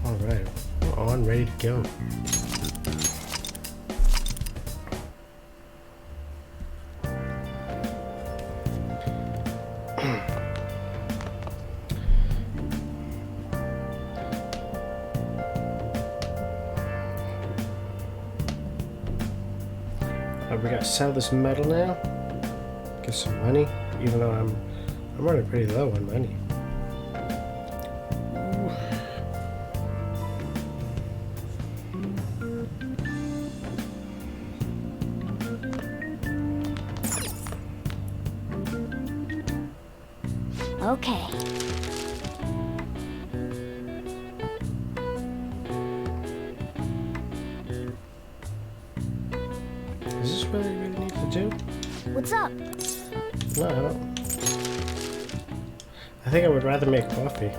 Alright, we're on, ready to go. We gotta sell this metal now. Get some money, even though I'm running pretty low on money. Okay. Is this really what we need to do? What's up? No, I don't. I think I would rather make coffee.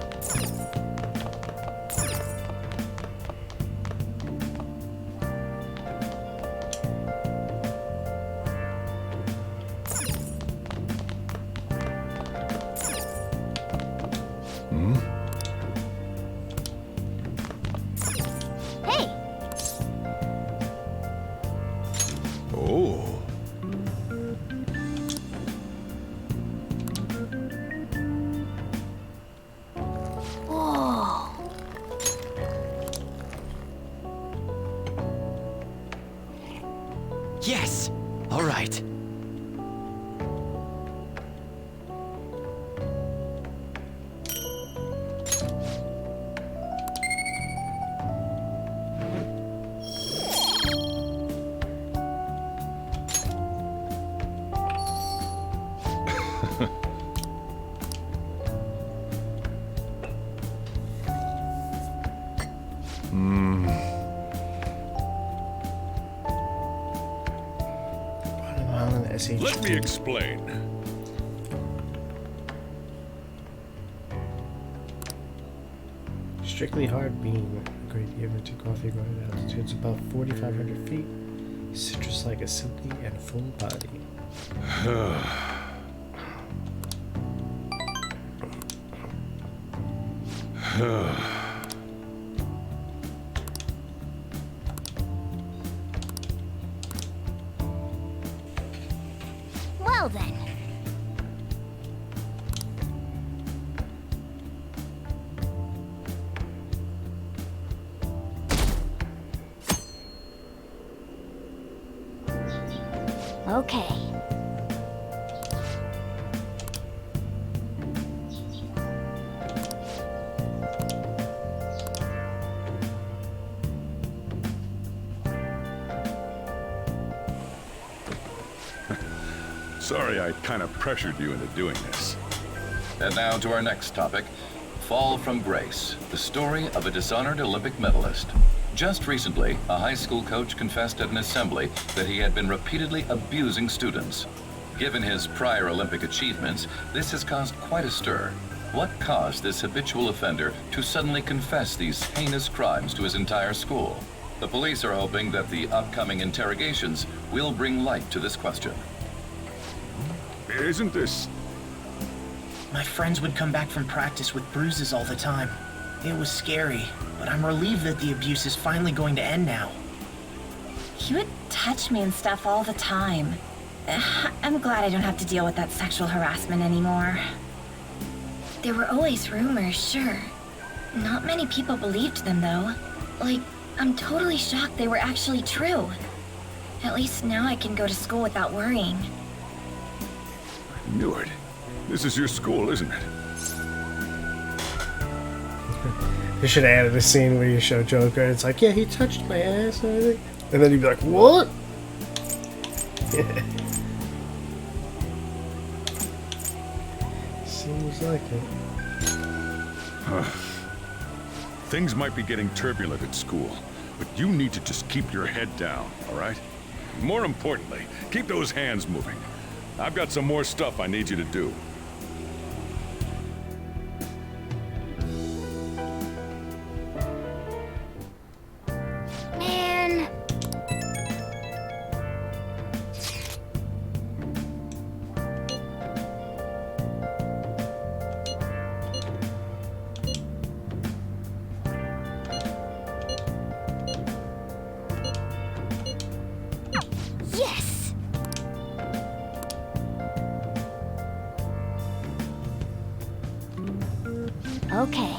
Hey! Oh. Whoa! Yes! All right. Bottom island SH. Let me explain. Strictly hard bean. A great given to coffee growing at altitudes above 4,500 feet. Citrus like a silky and full body. Well then. Okay. Sorry I kind of pressured you into doing this. And now to our next topic, Fall from Grace, the story of a dishonored Olympic medalist. Just recently, a high school coach confessed at an assembly that he had been repeatedly abusing students. Given his prior Olympic achievements, this has caused quite a stir. What caused this habitual offender to suddenly confess these heinous crimes to his entire school? The police are hoping that the upcoming interrogations will bring light to this question. Isn't this... My friends would come back from practice with bruises all the time. It was scary, but I'm relieved that the abuse is finally going to end now. He would touch me and stuff all the time. I'm glad I don't have to deal with that sexual harassment anymore. There were always rumors, sure. Not many people believed them, though. Like, I'm totally shocked they were actually true. At least now I can go to school without worrying. Knew it. This is your school, isn't it? They should have added a scene where you show Joker. It's like, yeah, he touched my ass and everything. And then he'd be like, what? Seems like it. Things might be getting turbulent at school, but you need to just keep your head down, all right? More importantly, keep those hands moving. I've got some more stuff I need you to do. Man. Okay.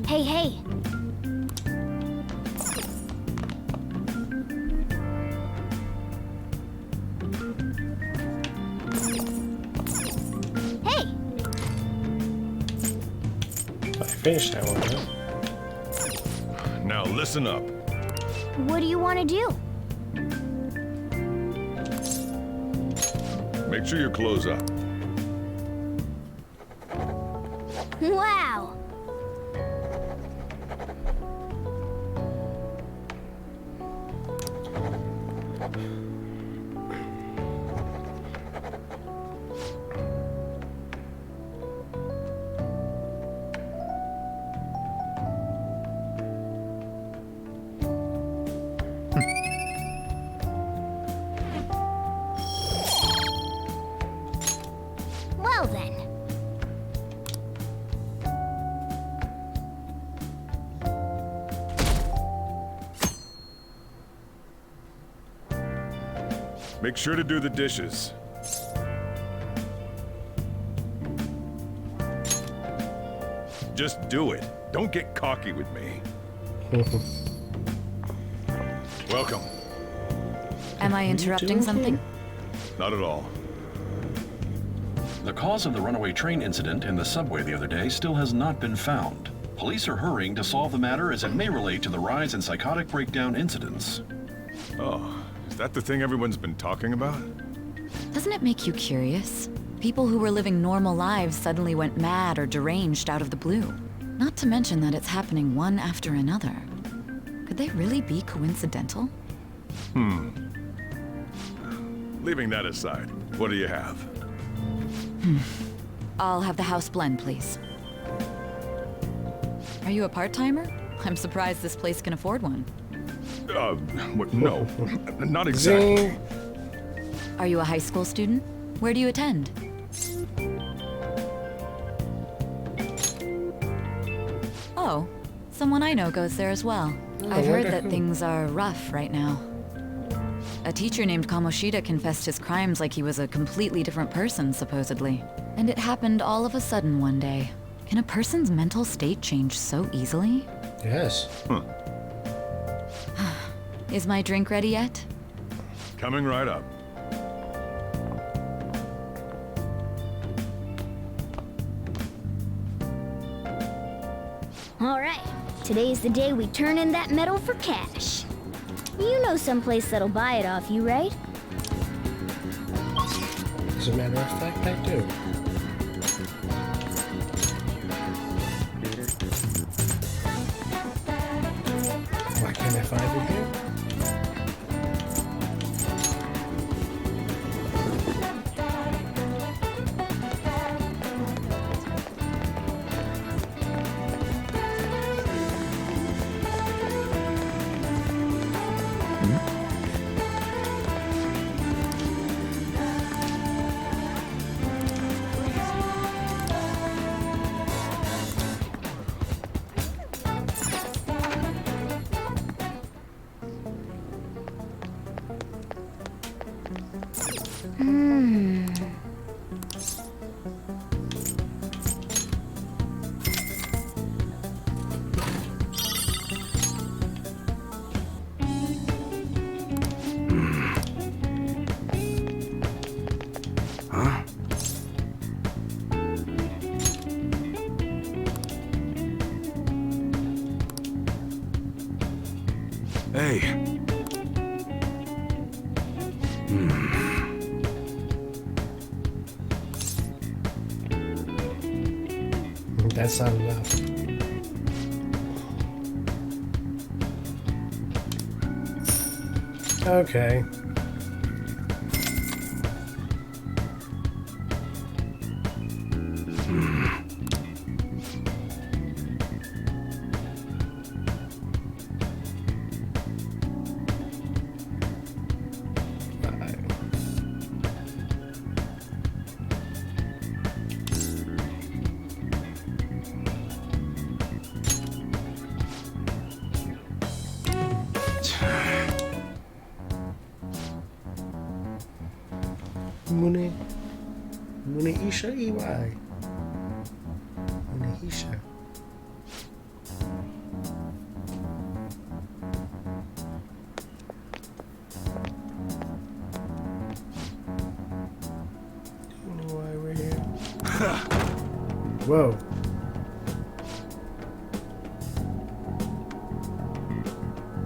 Hey, hey. Hey, I finished that one, huh? Now listen up. what do you want to do? Make sure you close up. Wow. Well then. Make sure to do the dishes. Just do it. Don't get cocky with me. Welcome. Am I interrupting something? Not at all. The cause of the runaway train incident in the subway the other day still has not been found. Police are hurrying to solve the matter as it may relate to the rise in psychotic breakdown incidents. Oh, is that the thing everyone's been talking about? Doesn't it make you curious? People who were living normal lives suddenly went mad or deranged out of the blue. Not to mention that it's happening one after another. Could they really be coincidental? Leaving that aside, what do you have? I'll have the house blend, please. Are you a part-timer? I'm surprised this place can afford one. No, not exactly. Zing. Are you a high school student? Where do you attend? Oh, someone I know goes there as well. I've heard wonder that who. things are rough right now. A teacher named Kamoshida confessed his crimes like he was a completely different person, supposedly. And it happened all of a sudden one day. Can a person's mental state change so easily? Yes. Is my drink ready yet? Coming right up. All right. Today's the day we turn in that medal for cash. You know someplace that'll buy it off you, right? As a matter of fact, I do. Why can't I find it here? Hey. That's not enough. Okay. Aisha, EY. Nahisha. Don't know why we're here. Whoa.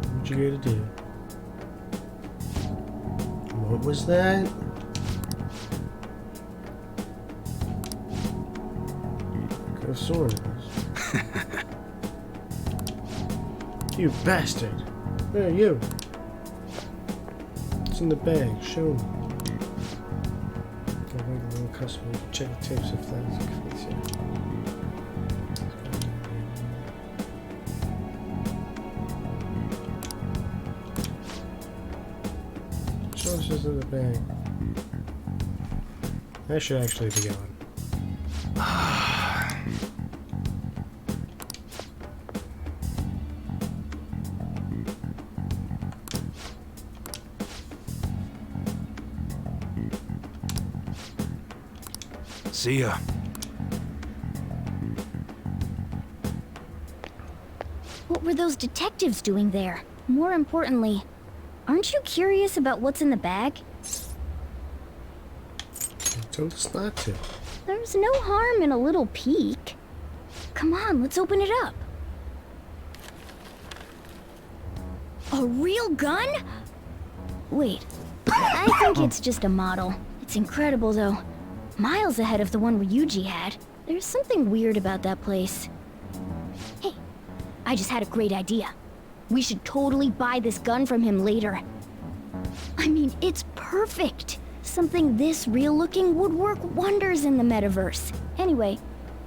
What you gonna do? What was that? Go sword. You bastard! Where are you? It's in the bag. Show me. Go make a little customer. Check the tips if that's the case. Show us what's in the bag. That should actually be on. See ya. What were those detectives doing there? More importantly, aren't you curious about what's in the bag? I told us not to. There's no harm in a little peek. Come on, let's open it up. A real gun? Wait, I think it's just a model. It's incredible though. Miles ahead of the one Ryuji had. There's something weird about that place. Hey, I just had a great idea. We should totally buy this gun from him later. I mean, it's perfect. Something this real-looking would work wonders in the metaverse. Anyway,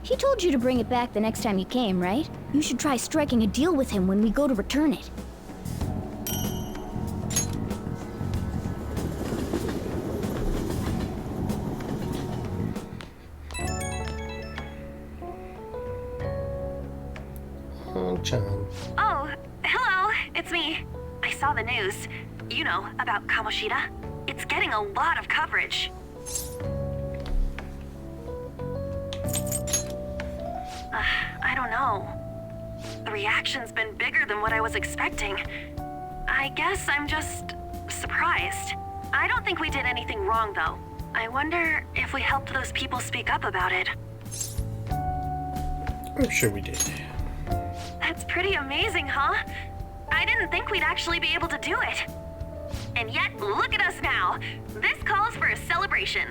he told you to bring it back the next time you came, right? You should try striking a deal with him when we go to return it. Oh, John. Oh, hello, it's me. I saw the news. You know, about Kamoshida. It's getting a lot of coverage. I don't know. The reaction's been bigger than what I was expecting. I guess I'm just surprised. I don't think we did anything wrong, though. I wonder if we helped those people speak up about it. I'm sure we did. That's pretty amazing, huh? I didn't think we'd actually be able to do it. And yet, look at us now. This calls for a celebration.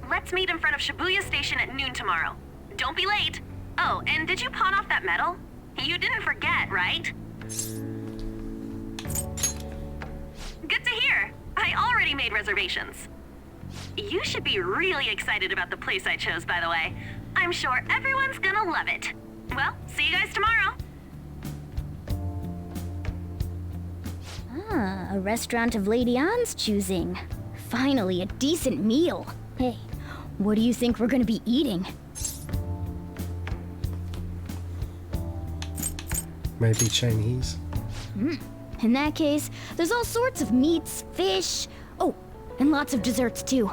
Let's meet in front of Shibuya Station at noon tomorrow. Don't be late. Oh, and did you pawn off that medal? You didn't forget, right? Good to hear. I already made reservations. You should be really excited about the place I chose, by the way. I'm sure everyone's gonna love it. Well, see you guys tomorrow. Ah, a restaurant of Lady Ann's choosing. Finally, a decent meal. Hey, what do you think we're gonna be eating? Might be Chinese. In that case, there's all sorts of meats, fish, oh, and lots of desserts too.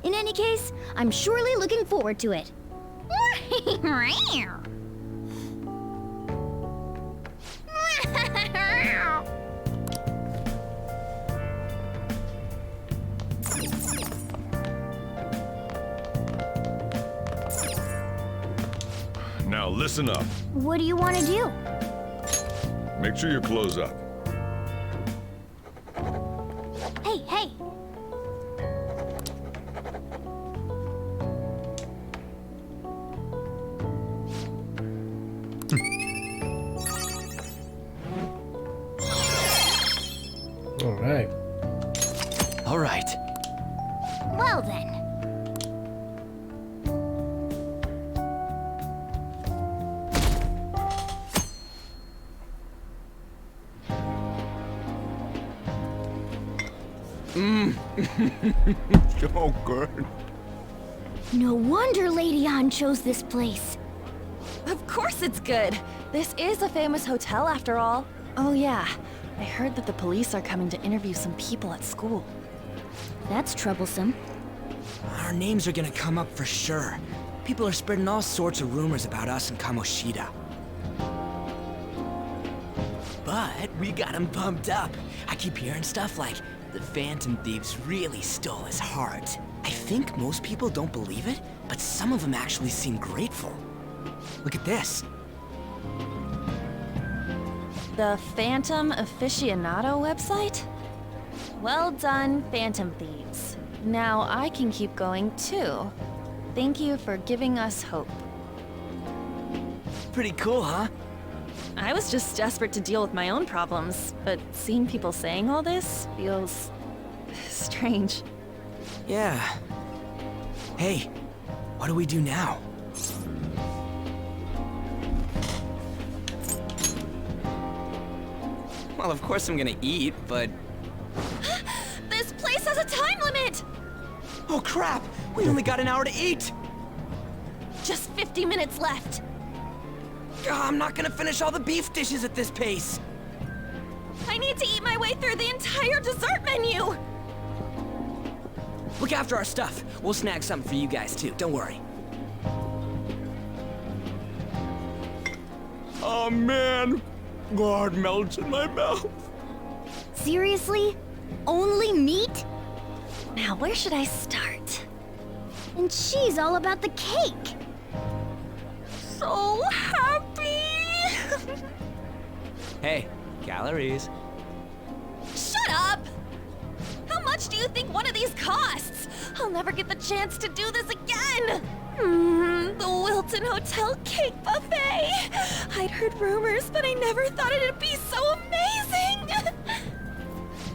In any case, I'm surely looking forward to it. Now listen up. What do you want to do? Make sure you close up. Hey, hey! All right. All right. Well then. Oh, good. No wonder Lady Ann chose this place. Of course it's good. This is a famous hotel after all. Oh yeah, I heard that the police are coming to interview some people at school. That's troublesome. Our names are gonna come up for sure. People are spreading all sorts of rumors about us and Kamoshida. But we got him pumped up. I keep hearing stuff like, the Phantom Thieves really stole his heart. I think most people don't believe it, but some of them actually seem grateful. Look at this. The Phantom Aficionado website? Well done, Phantom Thieves. Now I can keep going too. Thank you for giving us hope. Pretty cool, huh? I was just desperate to deal with my own problems, but seeing people saying all this feels strange. Yeah. Hey, what do we do now? Well, of course I'm gonna eat, but... This place has a time limit! Oh crap! We only got an hour to eat! Just 50 minutes left. I'm not gonna finish all the beef dishes at this pace! I need to eat my way through the entire dessert menu! Look after our stuff. We'll snag something for you guys too, don't worry. Oh man! God melts in my mouth. Seriously? Only meat? Now, where should I start? And she's all about the cake. So happy! Hey, calories. Shut up! How much do you think one of these costs? I'll never get the chance to do this again! The Wilton Hotel Cake Buffet! I'd heard rumors, but I never thought it'd be so amazing!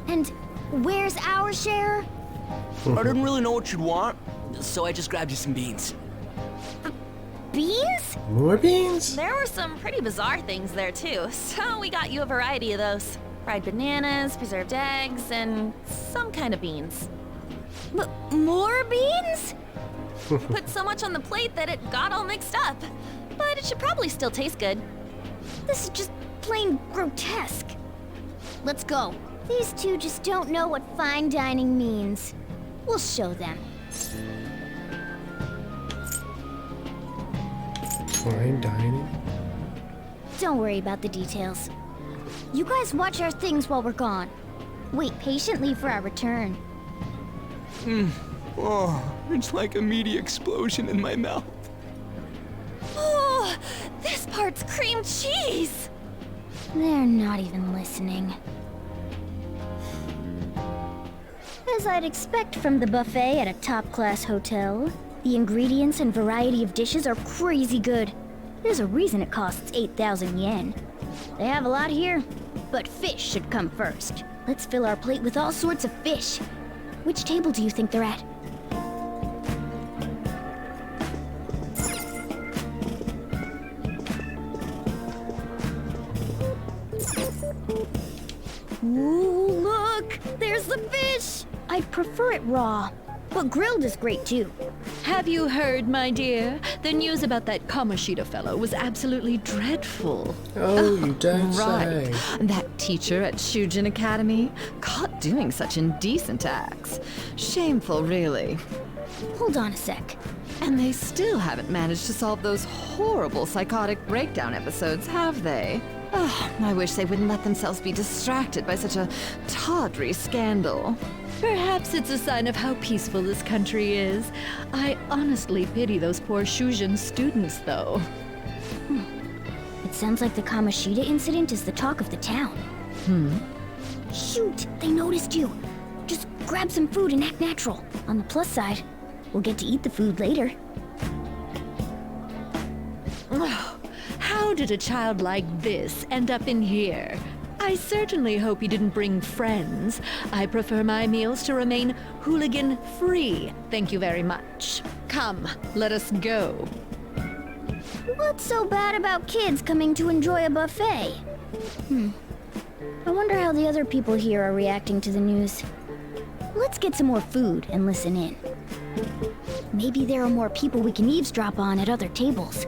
And where's our share? I didn't really know what you'd want, so I just grabbed you some beans. Beans? More beans? There were some pretty bizarre things there too, so we got you a variety of those. Fried bananas, preserved eggs, and some kind of beans. More beans? Put so much on the plate that it got all mixed up. But it should probably still taste good. This is just plain grotesque. Let's go. These two just don't know what fine dining means. We'll show them. Fine dining? Don't worry about the details. You guys watch our things while we're gone. Wait patiently for our return. Oh, it's like a meaty explosion in my mouth. Oh, this part's cream cheese! They're not even listening. As I'd expect from the buffet at a top-class hotel, the ingredients and variety of dishes are crazy good. There's a reason it costs 8,000 yen. They have a lot here, but fish should come first. Let's fill our plate with all sorts of fish. Which table do you think they're at? Ooh, look! There's the fish! I'd prefer it raw, but grilled is great too. Have you heard, my dear? The news about that Kamoshida fellow was absolutely dreadful. Oh, you don't Right. say. That teacher at Shujin Academy, caught doing such indecent acts. Shameful, really. Hold on a sec. And they still haven't managed to solve those horrible psychotic breakdown episodes, have they? Oh, I wish they wouldn't let themselves be distracted by such a tawdry scandal. Perhaps it's a sign of how peaceful this country is. I honestly pity those poor Shujin students, though. It sounds like the Kamoshida incident is the talk of the town. Shoot, they noticed you. Just grab some food and act natural. On the plus side, we'll get to eat the food later. How did a child like this end up in here? I certainly hope he didn't bring friends. I prefer my meals to remain hooligan-free. Thank you very much. Come, let us go. What's so bad about kids coming to enjoy a buffet? I wonder how the other people here are reacting to the news. Let's get some more food and listen in. Maybe there are more people we can eavesdrop on at other tables.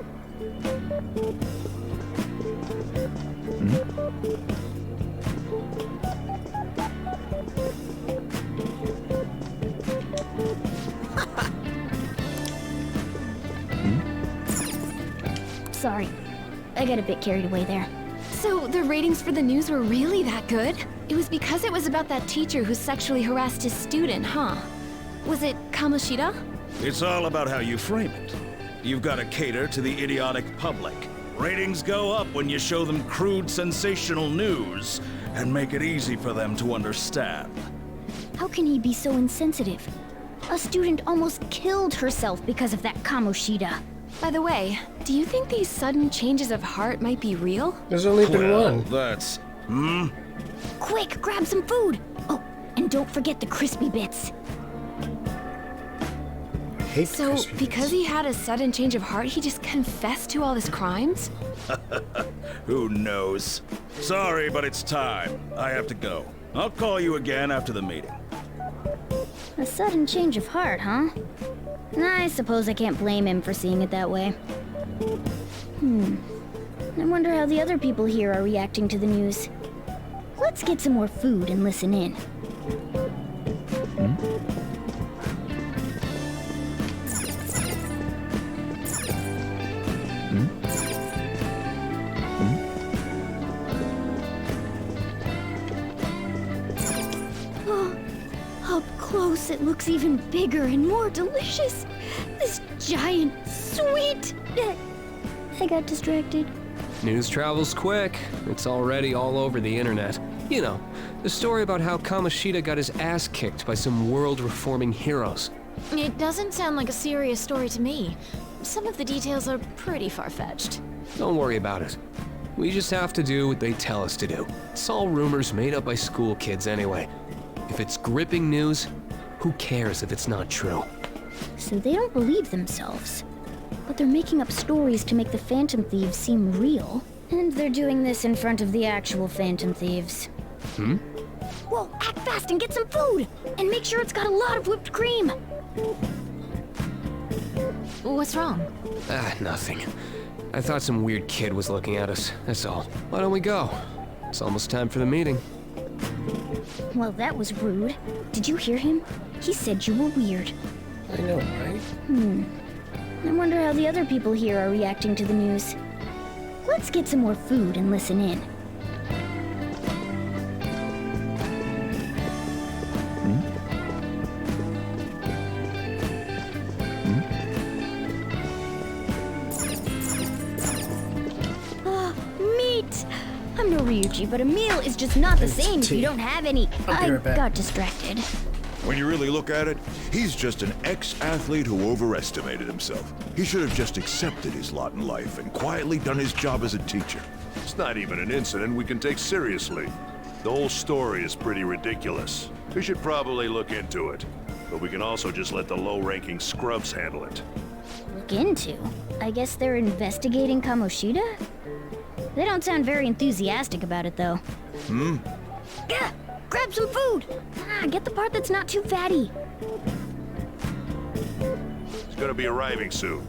Sorry. I got a bit carried away there. So the ratings for the news were really that good? It was because it was about that teacher who sexually harassed his student, huh? Was it Kamoshida? It's all about how you frame it. You've got to cater to the idiotic public. Ratings go up when you show them crude, sensational news and make it easy for them to understand. How can he be so insensitive? A student almost killed herself because of that Kamoshida. By the way, do you think these sudden changes of heart might be real? There's only been one. That's... Quick, grab some food! Oh, and don't forget the crispy bits. I hate So, crispy because bits. he had a sudden change of heart, he just confessed to all his crimes? Who knows? Sorry, but it's time. I have to go. I'll call you again after the meeting. A sudden change of heart, huh? I suppose I can't blame him for seeing it that way. I wonder how the other people here are reacting to the news. Let's get some more food and listen in. Up close, it looks even bigger and more delicious. This giant, sweet... I got distracted. News travels quick. It's already all over the internet. You know, the story about how Kamoshida got his ass kicked by some world-reforming heroes. It doesn't sound like a serious story to me. Some of the details are pretty far-fetched. Don't worry about it. We just have to do what they tell us to do. It's all rumors made up by school kids anyway. If it's gripping news, who cares if it's not true? So they don't believe themselves. But they're making up stories to make the Phantom Thieves seem real. And they're doing this in front of the actual Phantom Thieves. Whoa, act fast and get some food! And make sure it's got a lot of whipped cream! What's wrong? Nothing. I thought some weird kid was looking at us, that's all. Why don't we go? It's almost time for the meeting. Well, that was rude. Did you hear him? He said you were weird. I know, right? I wonder how the other people here are reacting to the news. Let's get some more food and listen in. Meat! I'm no Ryuji, but a meal is just not the same if you don't have any. I'll be right back. Got distracted. When you really look at it, he's just an ex-athlete who overestimated himself. He should have just accepted his lot in life and quietly done his job as a teacher. It's not even an incident we can take seriously. The whole story is pretty ridiculous. We should probably look into it. But we can also just let the low-ranking scrubs handle it. Look into? I guess they're investigating Kamoshida? They don't sound very enthusiastic about it, though. Yeah, grab some food! Get the part that's not too fatty. He's gonna be arriving soon.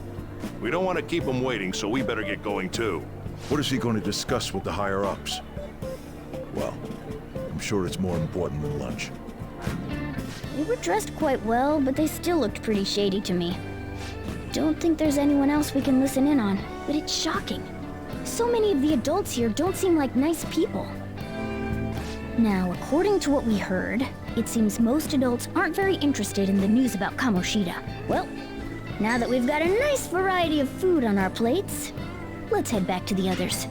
We don't want to keep him waiting, so we better get going too. What is he going to discuss with the higher-ups? Well, I'm sure it's more important than lunch. They were dressed quite well, but they still looked pretty shady to me. Don't think there's anyone else we can listen in on, but it's shocking. So many of the adults here don't seem like nice people. Now, according to what we heard, it seems most adults aren't very interested in the news about Kamoshida. Well, now that we've got a nice variety of food on our plates, let's head back to the others.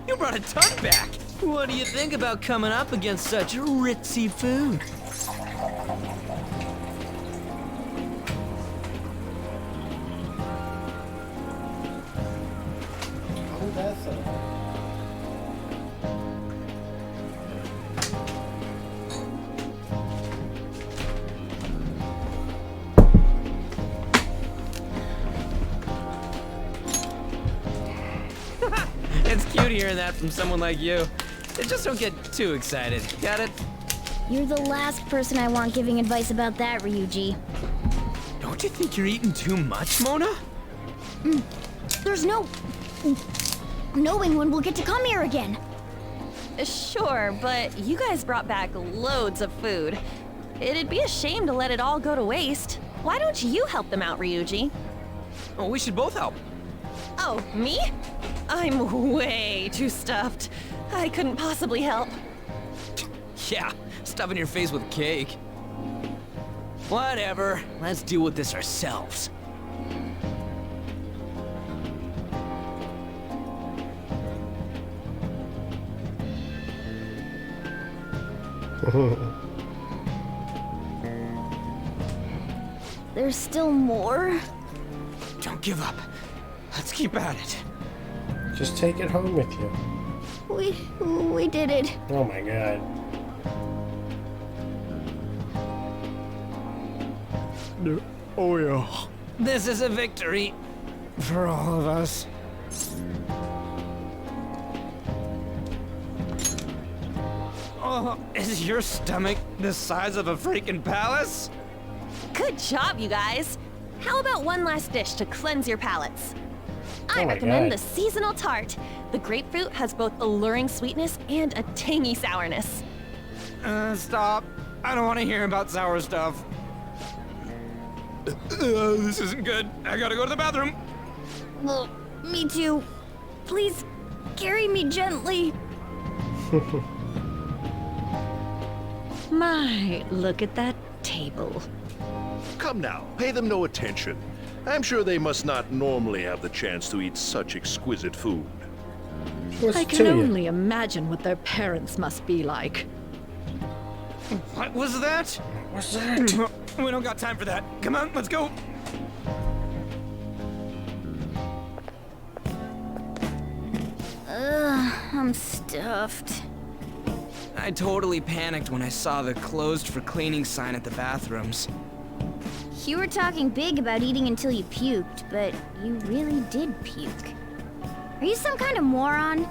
You brought a ton back! What do you think about coming up against such ritzy food? It's cute hearing that from someone like you. Just don't get too excited, got it? You're the last person I want giving advice about that, Ryuji. Don't you think you're eating too much, Mona? There's no knowing when we'll get to come here again. Sure, but you guys brought back loads of food. It'd be a shame to let it all go to waste. Why don't you help them out, Ryuji? Oh, we should both help. Oh, me? I'm way too stuffed. I couldn't possibly help. Yeah, stuffing your face with cake. Whatever, let's deal with this ourselves. There's still more? Don't give up. Let's keep at it. Just take it home with you. We did it. Oh my god. Oh yeah. This is a victory for all of us. Oh, is your stomach the size of a freaking palace? Good job, you guys. How about one last dish to cleanse your palates? I Oh my recommend God. the seasonal tart. The grapefruit has both alluring sweetness and a tangy sourness. Stop. I don't want to hear about sour stuff. This isn't good. I gotta go to the bathroom. Well, me too. Please carry me gently. My, look at that table. Come now, pay them no attention. I'm sure they must not normally have the chance to eat such exquisite food. I can only imagine what their parents must be like. What was that? What's that? We don't got time for that. Come on, let's go. I'm stuffed. I totally panicked when I saw the closed for cleaning sign at the bathrooms. You were talking big about eating until you puked, but you really did puke. Are you some kind of moron?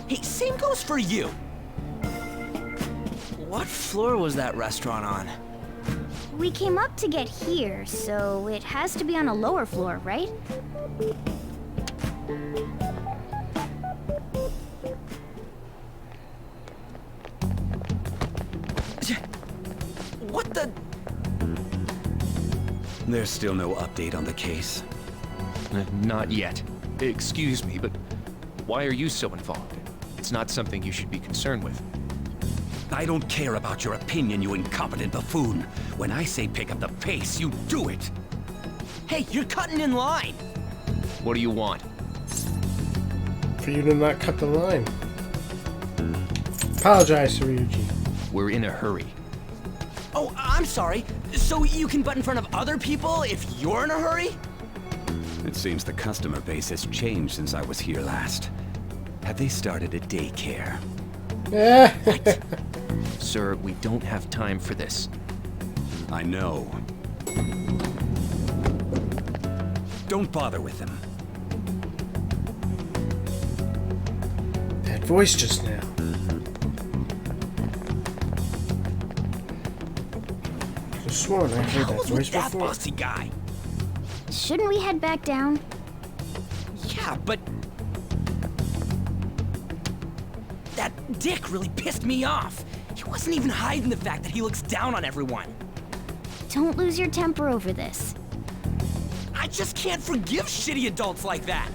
Hey, same goes for you. What floor was that restaurant on? We came up to get here, so it has to be on a lower floor, right? What the? There's still no update on the case. Not yet. Excuse me, but why are you so involved? It's not something you should be concerned with. I don't care about your opinion, you incompetent buffoon. When I say pick up the pace, you do it. Hey, you're cutting in line. What do you want? For you to not cut the line. Apologize to Ryuji. We're in a hurry. Oh, I'm sorry. So you can butt in front of other people if you're in a hurry? It seems the customer base has changed since I was here last. Have they started a daycare? Sir, we don't have time for this. I know. Don't bother with them. That voice just now. I could have sworn I heard that voice That before. bossy guy. Shouldn't we head back down? Yeah, but that dick really pissed me off. He wasn't even hiding the fact that he looks down on everyone. Don't lose your temper over this. I just can't forgive shitty adults like that.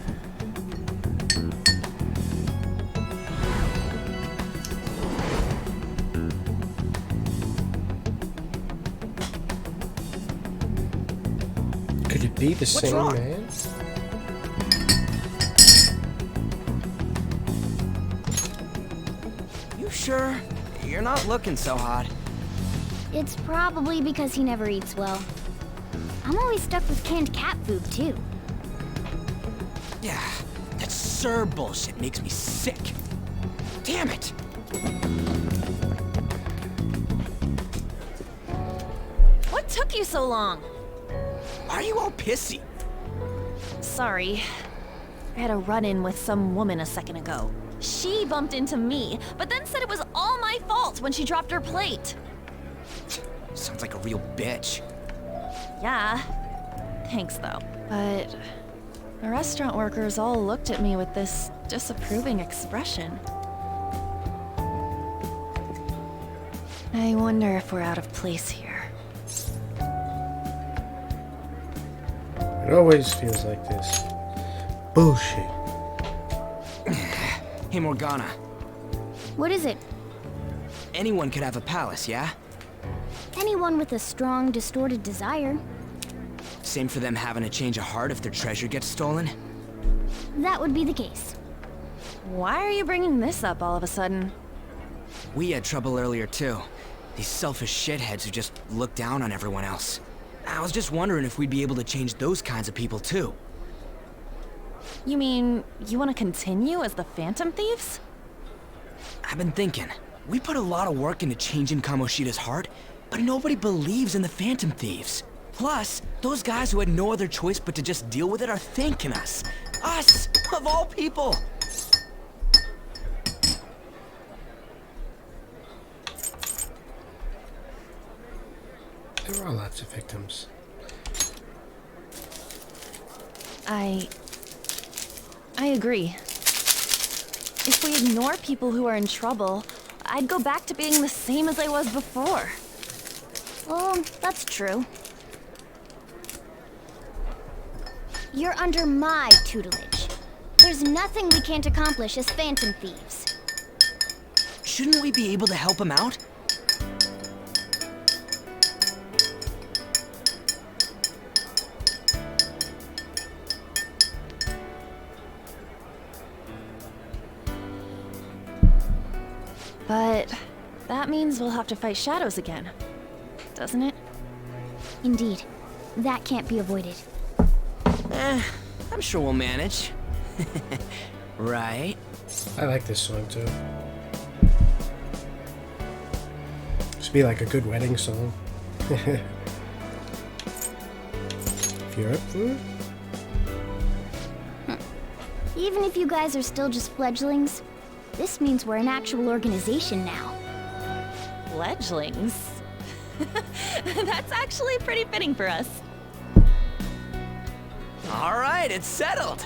Could it be the What's same wrong? man? You sure? You're not looking so hot. It's probably because he never eats well. I'm always stuck with canned cat food, too. Yeah, that Sir bullshit makes me sick. Damn it! What took you so long? Why are you all pissy? Sorry. I had a run-in with some woman a second ago. She bumped into me, but then said it was all my fault when she dropped her plate. Sounds like a real bitch. Yeah. Thanks, though. But the restaurant workers all looked at me with this disapproving expression. I wonder if we're out of place here. It always feels like this. Bullshit. Hey, Morgana. What is it? Anyone could have a palace, yeah? Anyone with a strong, distorted desire. Same for them having a change of heart if their treasure gets stolen? That would be the case. Why are you bringing this up all of a sudden? We had trouble earlier, too. These selfish shitheads who just look down on everyone else. I was just wondering if we'd be able to change those kinds of people, too. You mean, you want to continue as the Phantom Thieves? I've been thinking. We put a lot of work into changing Kamoshida's heart, but nobody believes in the Phantom Thieves. Plus, those guys who had no other choice but to just deal with it are thanking us. Us, of all people! There are lots of victims. I agree. If we ignore people who are in trouble, I'd go back to being the same as I was before. Oh, that's true. You're under my tutelage. There's nothing we can't accomplish as Phantom Thieves. Shouldn't we be able to help him out? But that means we'll have to fight shadows again, doesn't it? Indeed. That can't be avoided. I'm sure we'll manage. Right? I like this song too. Should be like a good wedding song. If you're up for it. Even if you guys are still just fledglings, this means we're an actual organization now. Fledglings? That's actually pretty fitting for us. All right, it's settled.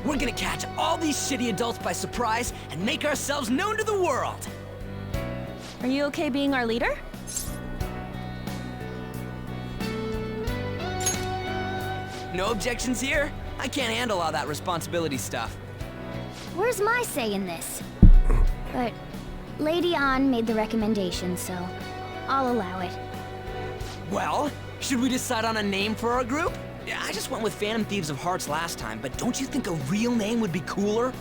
We're gonna catch all these shitty adults by surprise and make ourselves known to the world. Are you okay being our leader? No objections here? I can't handle all that responsibility stuff. Where's my say in this? But Lady An made the recommendation, so I'll allow it. Well, should we decide on a name for our group? Yeah, I just went with Phantom Thieves of Hearts last time, but don't you think a real name would be cooler?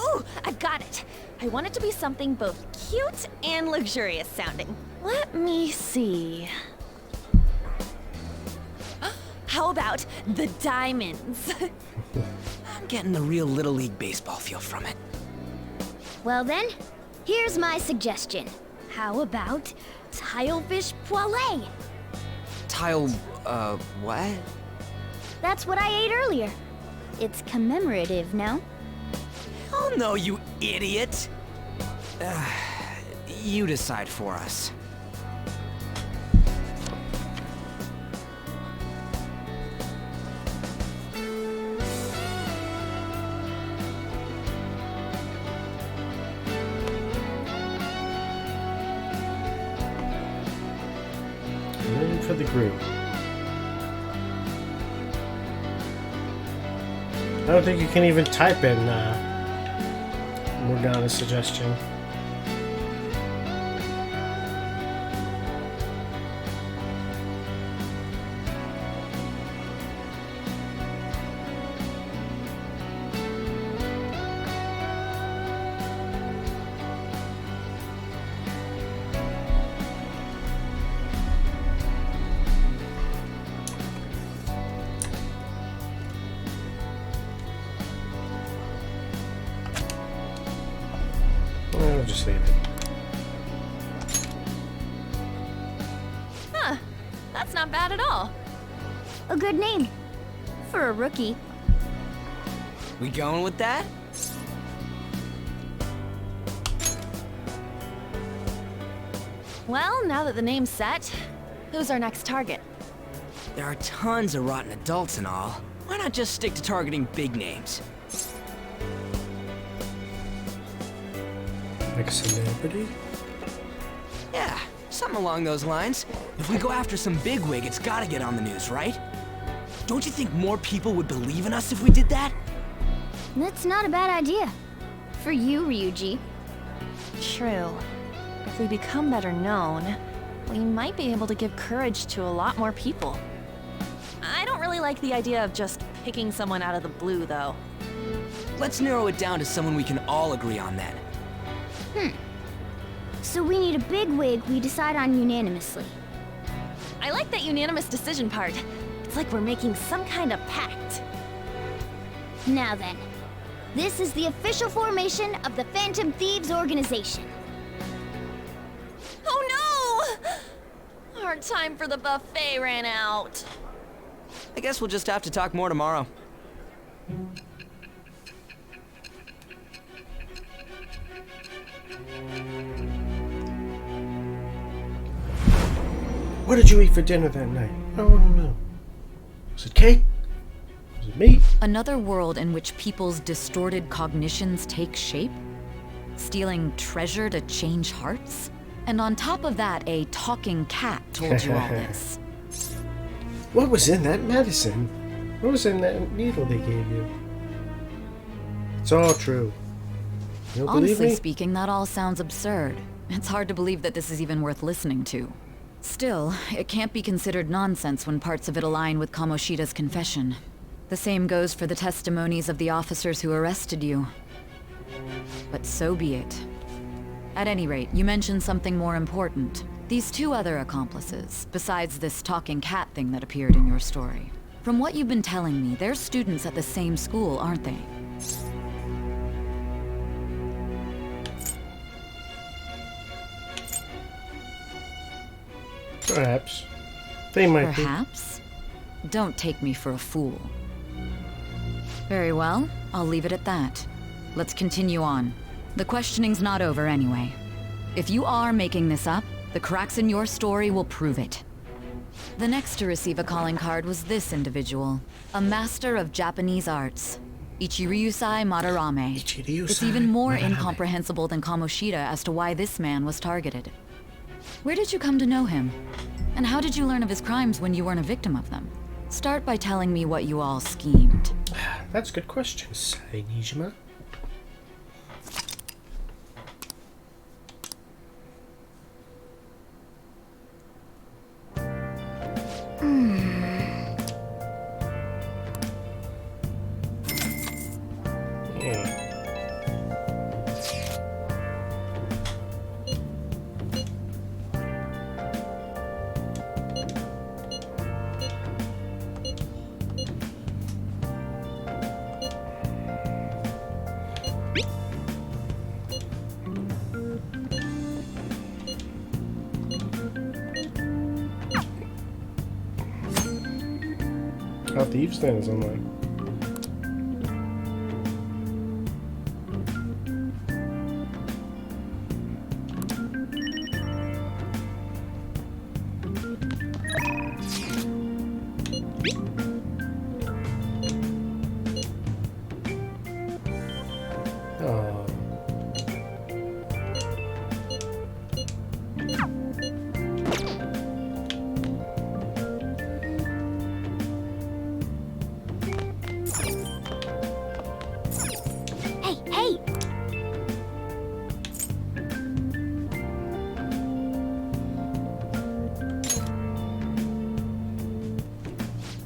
Ooh, I've got it. I want it to be something both cute and luxurious sounding. Let me see. How about the Diamonds? I'm getting the real Little League Baseball feel from it. Well then, here's my suggestion. How about Tilefish Poêlée? What? That's what I ate earlier. It's commemorative, no? Oh no, you idiot! You decide for us. Name for the group. I don't think you can even type in Morgana's suggestion. I'll just leave it. Huh, that's not bad at all. A good name. For a rookie. We going with that? Well, now that the name's set, who's our next target? There are tons of rotten adults and all. Why not just stick to targeting big names? Like a celebrity? Yeah, something along those lines. If we go after some bigwig, it's gotta get on the news, right? Don't you think more people would believe in us if we did that? That's not a bad idea. For you, Ryuji. True. If we become better known, we might be able to give courage to a lot more people. I don't really like the idea of just picking someone out of the blue, though. Let's narrow it down to someone we can all agree on then. So we need a big wig we decide on unanimously. I like that unanimous decision part. It's like we're making some kind of pact. Now then, this is the official formation of the Phantom Thieves organization. Oh no! Our time for the buffet ran out. I guess we'll just have to talk more tomorrow. What did you eat for dinner that night? I don't know. Was it cake? Was it meat? Another world in which people's distorted cognitions take shape? Stealing treasure to change hearts? And on top of that, a talking cat told you all this. What was in that medicine? What was in that needle they gave you? It's all true. You don't believe Honestly me? speaking, that all sounds absurd. It's hard to believe that this is even worth listening to. Still, it can't be considered nonsense when parts of it align with Kamoshida's confession. The same goes for the testimonies of the officers who arrested you. But so be it. At any rate, you mentioned something more important. These two other accomplices, besides this talking cat thing that appeared in your story. From what you've been telling me, they're students at the same school, aren't they? Perhaps. They might be. Perhaps? Don't take me for a fool. Very well, I'll leave it at that. Let's continue on. The questioning's not over anyway. If you are making this up, the cracks in your story will prove it. The next to receive a calling card was this individual, a master of Japanese arts, Ichiryusai Madarame. It's even more incomprehensible than Kamoshida as to why this man was targeted. Where did you come to know him? And how did you learn of his crimes when you weren't a victim of them? Start by telling me what you all schemed. That's a good question, Sainijima. How thieves then is online.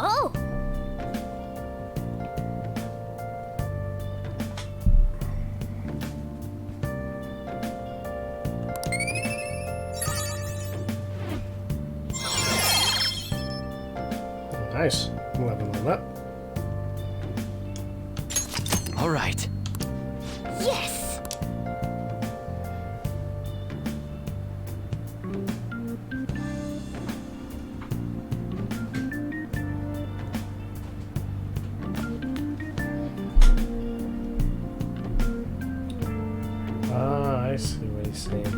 Oh! Nice. Leveling up. All right. Yes! Ah, I see what he's saying here.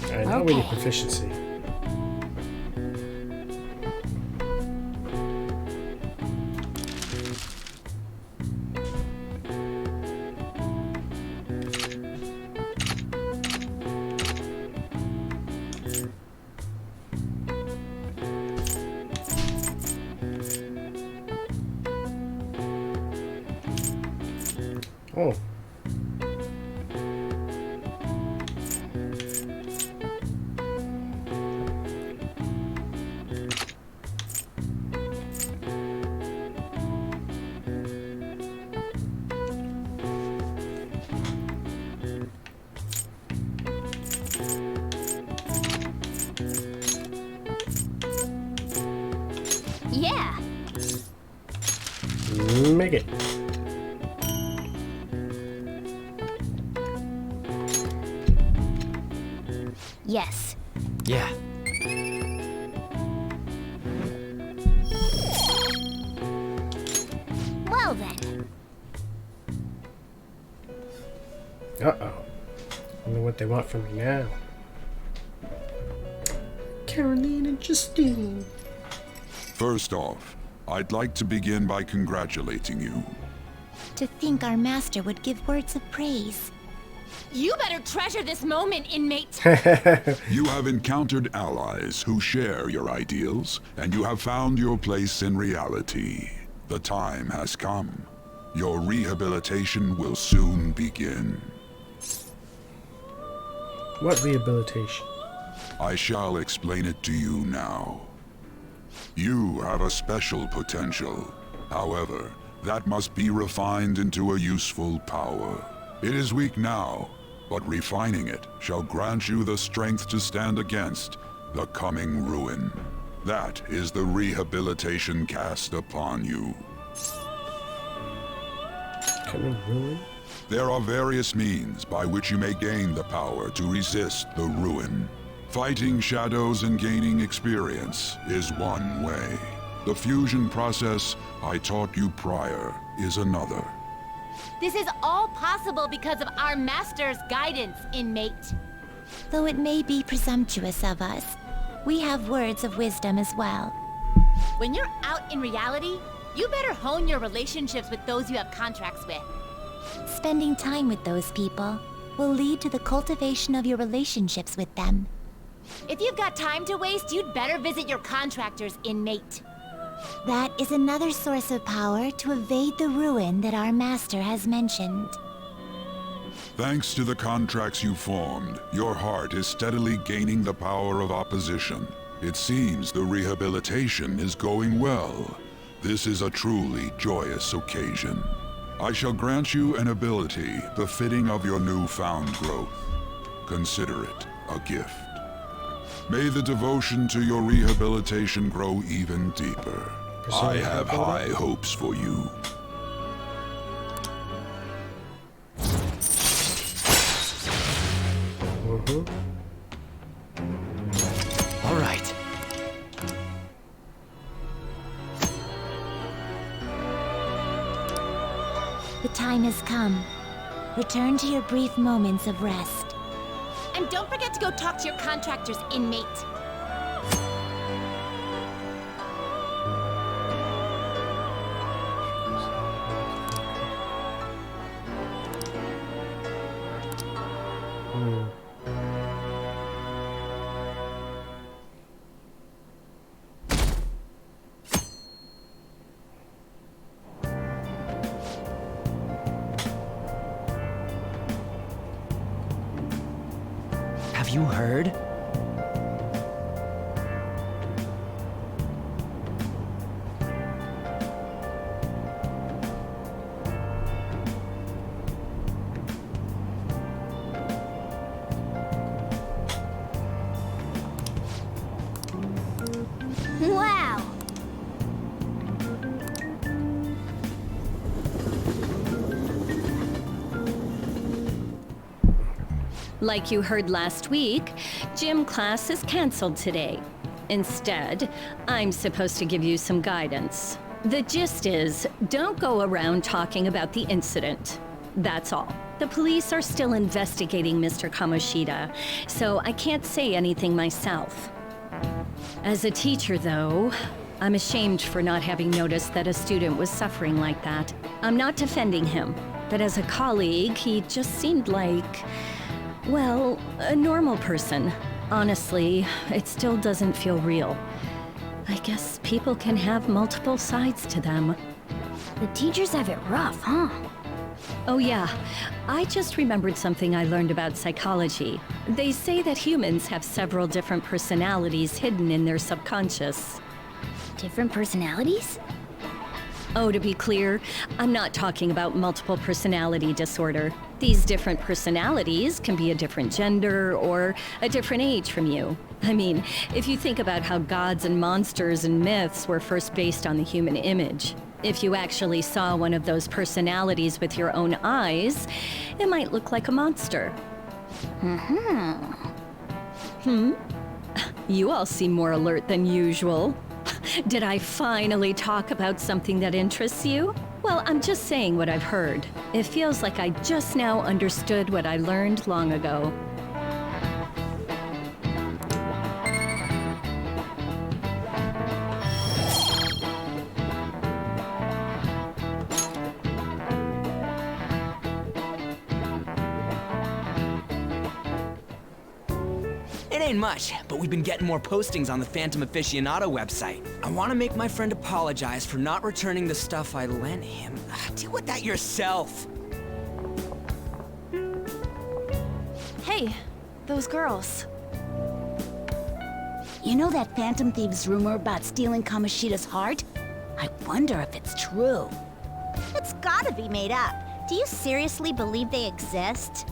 Alright, now we need proficiency. Oh. Yeah. Make it. Yes. Yeah. Well then. Uh-oh. Wonder what they want from me now. Caroline and Justine. First off, I'd like to begin by congratulating you. To think our master would give words of praise. You better treasure this moment, inmate. You have encountered allies who share your ideals, and you have found your place in reality. The time has come. Your rehabilitation will soon begin. What rehabilitation? I shall explain it to you now. You have a special potential. However, that must be refined into a useful power. It is weak now, but refining it shall grant you the strength to stand against the coming ruin. That is the rehabilitation cast upon you. Coming ruin? There are various means by which you may gain the power to resist the ruin. Fighting shadows and gaining experience is one way. The fusion process I taught you prior is another. This is all possible because of our master's guidance, inmate. Though it may be presumptuous of us, we have words of wisdom as well. When you're out in reality, you better hone your relationships with those you have contracts with. Spending time with those people will lead to the cultivation of your relationships with them. If you've got time to waste, you'd better visit your contractors, inmate. That is another source of power to evade the ruin that our master has mentioned. Thanks to the contracts you formed, your heart is steadily gaining the power of opposition. It seems the rehabilitation is going well. This is a truly joyous occasion. I shall grant you an ability befitting of your newfound growth. Consider it a gift. May the devotion to your rehabilitation grow even deeper. I have high hopes for you. All right. The time has come. Return to your brief moments of rest. And don't forget to go talk to your contractors, inmate. Have you heard? Wow! Like you heard last week, gym class is canceled today. Instead, I'm supposed to give you some guidance. The gist is, don't go around talking about the incident. That's all. The police are still investigating Mr. Kamoshida, so I can't say anything myself. As a teacher, though, I'm ashamed for not having noticed that a student was suffering like that. I'm not defending him, but as a colleague, he just seemed like, well, a normal person. Honestly, it still doesn't feel real. I guess people can have multiple sides to them. The teachers have it rough, huh? Oh yeah, I just remembered something I learned about psychology. They say that humans have several different personalities hidden in their subconscious. Different personalities? Oh, to be clear, I'm not talking about multiple personality disorder. These different personalities can be a different gender or a different age from you. I mean, if you think about how gods and monsters and myths were first based on the human image, if you actually saw one of those personalities with your own eyes, it might look like a monster. You all seem more alert than usual. Did I finally talk about something that interests you? Well, I'm just saying what I've heard. It feels like I just now understood what I learned long ago. It ain't much, but we've been getting more postings on the Phantom Aficionado website. I want to make my friend apologize for not returning the stuff I lent him. Deal with that yourself. Hey, those girls. You know that Phantom Thieves rumor about stealing Kamoshida's heart? I wonder if it's true. It's gotta be made up. Do you seriously believe they exist?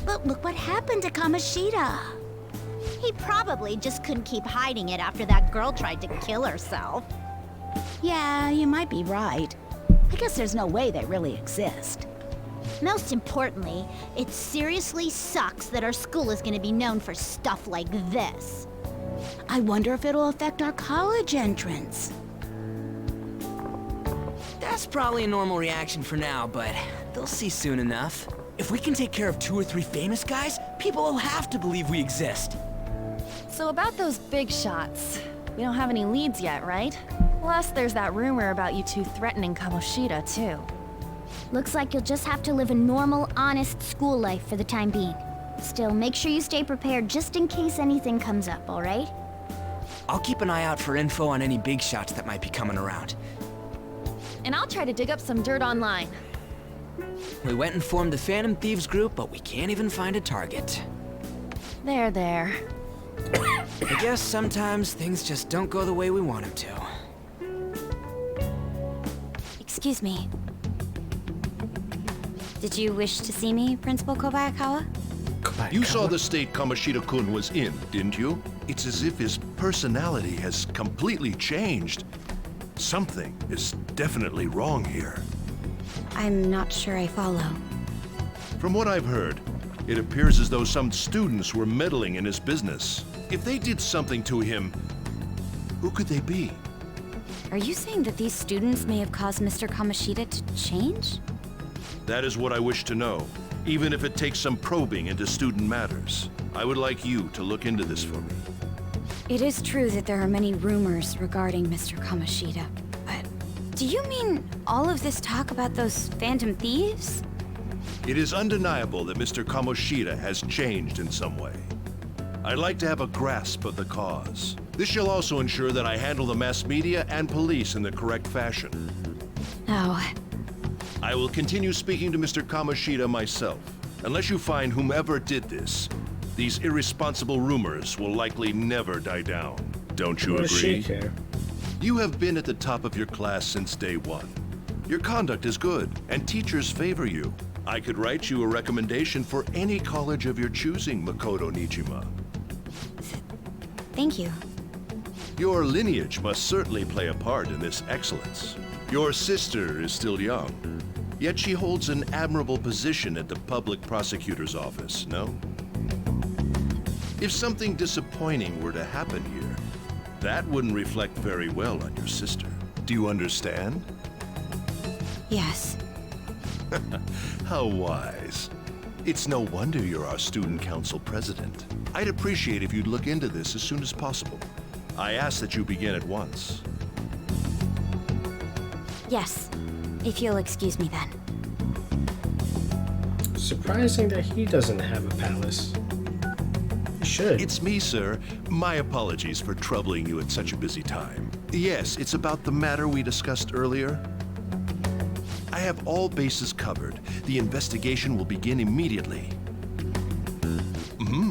But look what happened to Kamoshida. He probably just couldn't keep hiding it after that girl tried to kill herself. Yeah, you might be right. I guess there's no way they really exist. Most importantly, it seriously sucks that our school is gonna be known for stuff like this. I wonder if it'll affect our college entrance. That's probably a normal reaction for now, but they'll see soon enough. If we can take care of 2 or 3 famous guys, people will have to believe we exist. So about those big shots, we don't have any leads yet, right? Plus, there's that rumor about you two threatening Kamoshida, too. Looks like you'll just have to live a normal, honest school life for the time being. Still, make sure you stay prepared just in case anything comes up, alright? I'll keep an eye out for info on any big shots that might be coming around. And I'll try to dig up some dirt online. We went and formed the Phantom Thieves group, but we can't even find a target. There. I guess sometimes things just don't go the way we want them to. Excuse me. Did you wish to see me, Principal Kobayakawa? You saw the state Kamoshida-kun was in, didn't you? It's as if his personality has completely changed. Something is definitely wrong here. I'm not sure I follow. From what I've heard, it appears as though some students were meddling in his business. If they did something to him, who could they be? Are you saying that these students may have caused Mr. Kamoshida to change? That is what I wish to know, even if it takes some probing into student matters. I would like you to look into this for me. It is true that there are many rumors regarding Mr. Kamoshida, but do you mean all of this talk about those Phantom Thieves? It is undeniable that Mr. Kamoshida has changed in some way. I'd like to have a grasp of the cause. This shall also ensure that I handle the mass media and police in the correct fashion. Oh. I will continue speaking to Mr. Kamoshida myself. Unless you find whomever did this, these irresponsible rumors will likely never die down. Don't you What does she agree? care? You have been at the top of your class since day one. Your conduct is good, and teachers favor you. I could write you a recommendation for any college of your choosing, Makoto Nijima. Thank you. Your lineage must certainly play a part in this excellence. Your sister is still young, yet she holds an admirable position at the public prosecutor's office, no? If something disappointing were to happen here, that wouldn't reflect very well on your sister. Do you understand? Yes. How wise. It's no wonder you're our student council president. I'd appreciate if you'd look into this as soon as possible. I ask that you begin at once. Yes. If you'll excuse me then. Surprising that he doesn't have a palace. He should. It's me, sir. My apologies for troubling you at such a busy time. Yes, it's about the matter we discussed earlier. I have all bases covered. The investigation will begin immediately.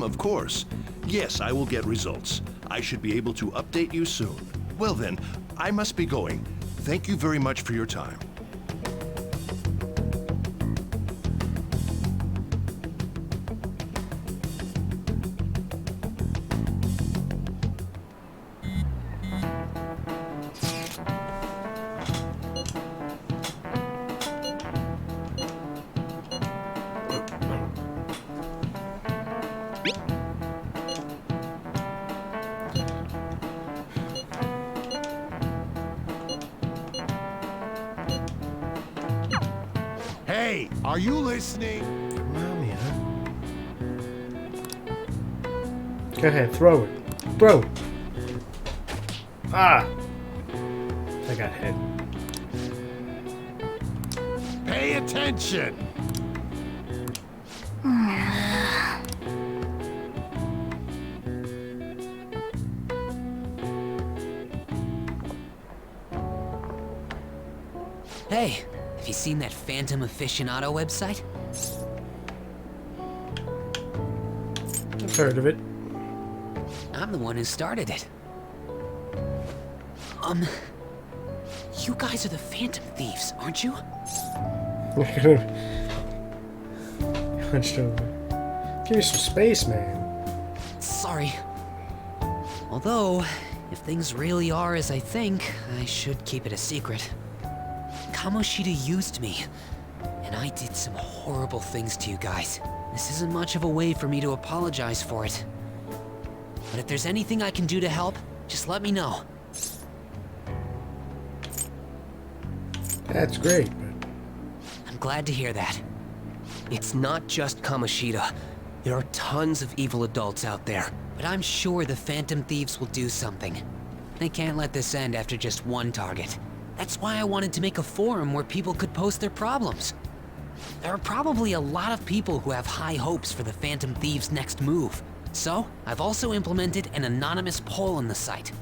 Of course. Yes, I will get results. I should be able to update you soon. Well then, I must be going. Thank you very much for your time. Hey, are you listening? Mommy, huh? Go ahead, throw it. Throw it. Ah! I got hit. Pay attention! Hey, have you seen that Phantom Aficionado website? I've heard of it. I'm the one who started it. You guys are the Phantom Thieves, aren't you? Hunched over. Give me some space, man. Sorry. Although, if things really are as I think, I should keep it a secret. Kamoshida used me, and I did some horrible things to you guys. This isn't much of a way for me to apologize for it. But if there's anything I can do to help, just let me know. That's great, but I'm glad to hear that. It's not just Kamoshida. There are tons of evil adults out there. But I'm sure the Phantom Thieves will do something. They can't let this end after just one target. That's why I wanted to make a forum where people could post their problems. There are probably a lot of people who have high hopes for the Phantom Thieves' next move. So, I've also implemented an anonymous poll on the site.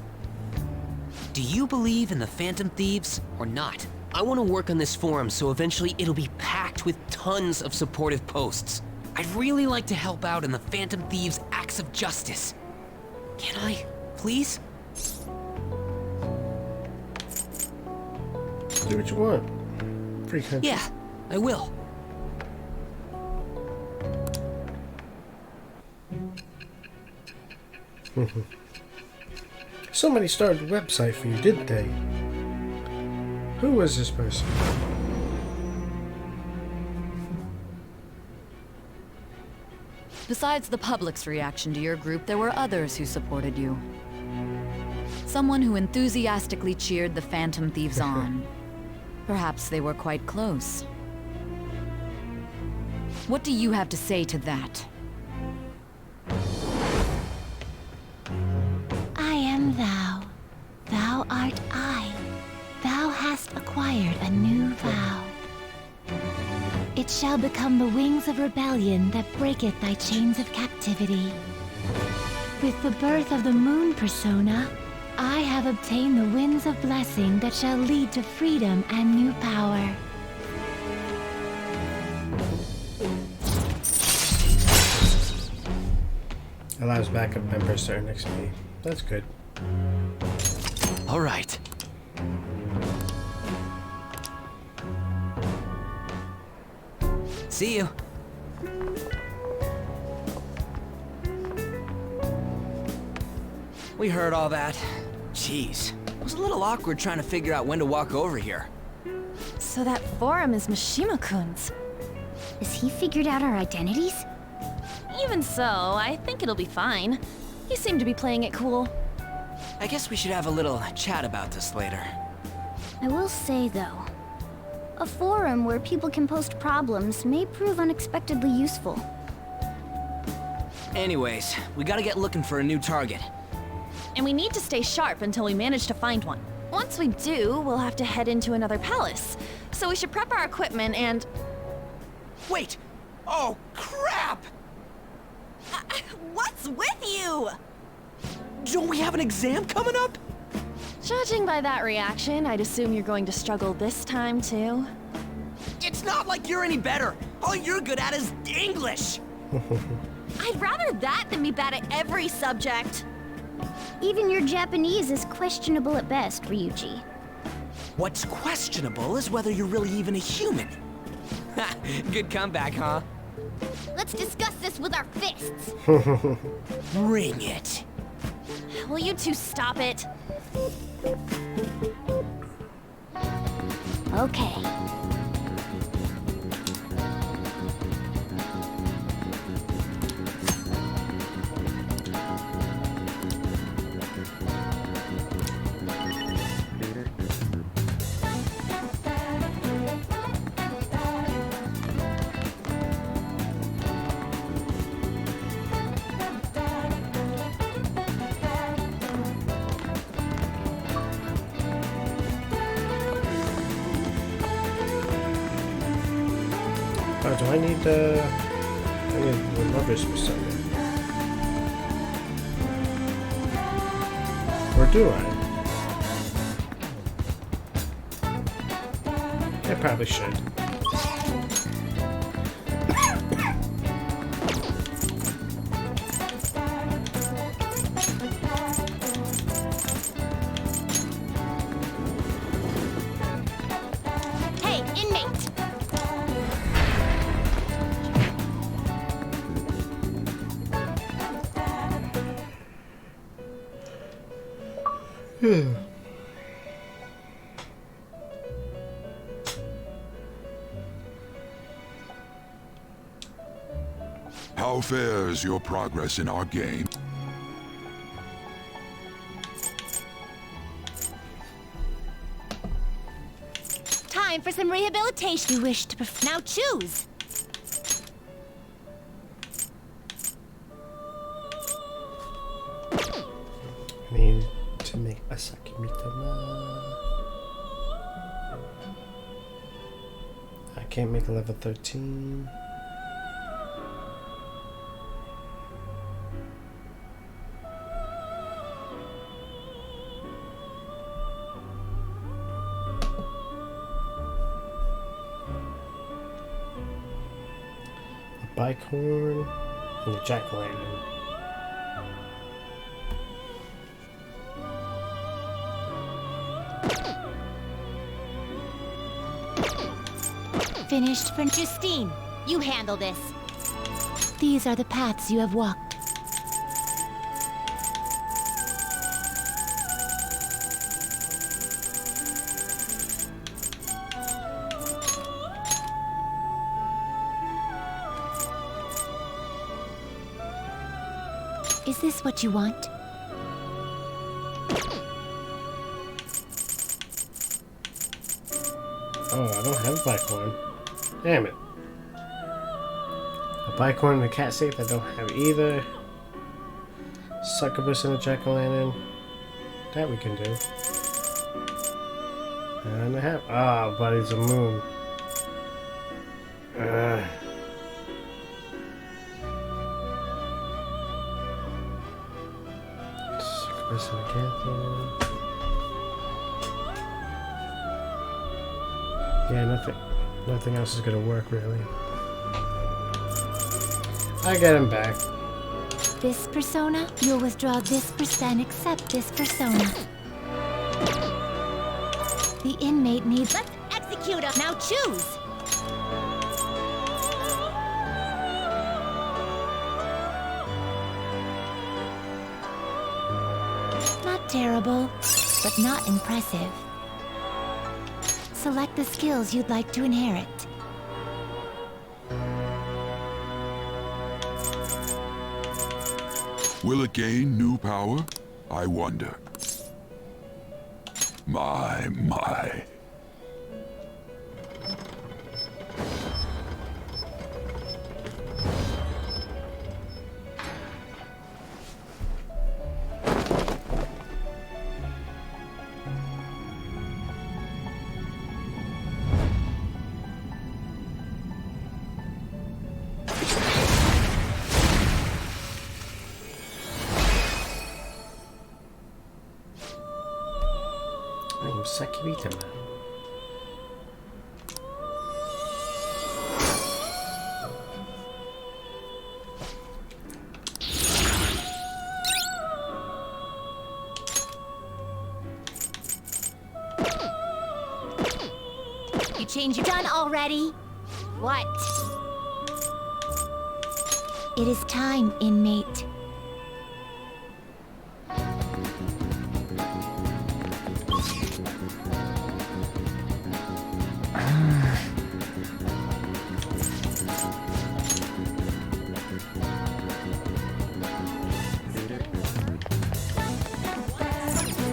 Do you believe in the Phantom Thieves or not? I want to work on this forum so eventually it'll be packed with tons of supportive posts. I'd really like to help out in the Phantom Thieves' acts of justice. Can I, please? do what you want. Free country. Yeah, I will. Somebody started a website for you, didn't they? Who was this person? Besides the public's reaction to your group, there were others who supported you. Someone who enthusiastically cheered the Phantom Thieves on. Perhaps they were quite close. What do you have to say to that? I am thou. Thou art I. Thou hast acquired a new vow. It shall become the wings of rebellion that breaketh thy chains of captivity. With the birth of the moon persona, I have obtained the winds of blessing that shall lead to freedom and new power. Allows backup members to earn XP. That's good. All right. See you. We heard all that. Jeez. It was a little awkward trying to figure out when to walk over here. So that forum is Mishima-kun's. Has he figured out our identities? Even so, I think it'll be fine. He seemed to be playing it cool. I guess we should have a little chat about this later. I will say, though, a forum where people can post problems may prove unexpectedly useful. Anyways, we gotta get looking for a new target. And we need to stay sharp until we manage to find one. Once we do, we'll have to head into another palace. So we should prep our equipment and... Wait! Oh, crap! What's with you? Don't we have an exam coming up? Judging by that reaction, I'd assume you're going to struggle this time, too. It's not like you're any better. All you're good at is English. I'd rather that than be bad at every subject. Even your Japanese is questionable at best, Ryuji. What's questionable is whether you're really even a human. Ha, good comeback, huh? Let's discuss this with our fists. Bring it. Will you two stop it? Okay. Oh, do I need the lovers persona? Or do I? I probably should. Hey, inmate! How fares your progress in our game? Time for some rehabilitation. You wish to now choose. Need to make a Sakimitama. I can't make a level 13. A bike horn and a jack-o'-lantern. Finished for Justine. You handle this. These are the paths you have walked. Is this what you want? Oh, I don't have a bike horn. Damn it. A bike horn and a cat safe I don't have either. Succubus and a jack-o'-lantern. That we can do. And I have. Ah, but it's a moon. Succubus and a cat. Yeah, nothing else is gonna work really. I get him back. This persona, you'll withdraw this and accept this persona. The inmate needs... Let's execute him! Now choose! Not terrible, but not impressive. Select the skills you'd like to inherit. Will it gain new power? I wonder. My. I am Sakimitama. You change your done already? What? It is time, inmate.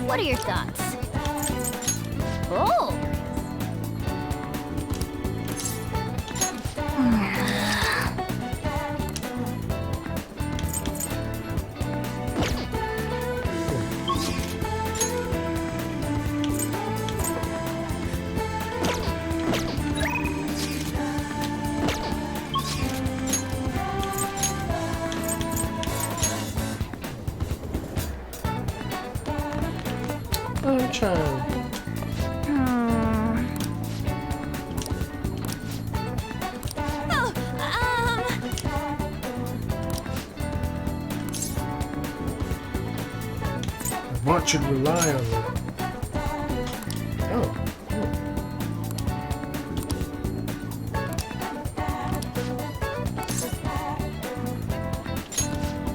What are your thoughts? Oh! I'm trying. Oh, What should rely on it? Oh.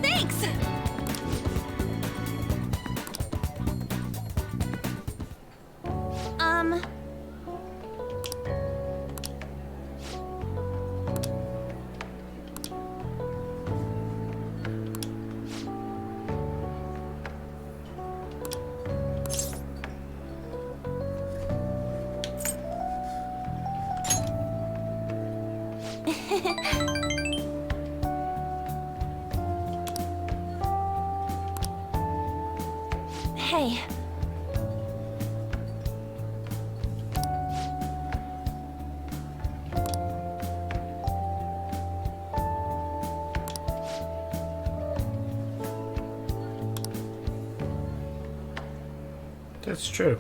Thanks! Hey. That's true.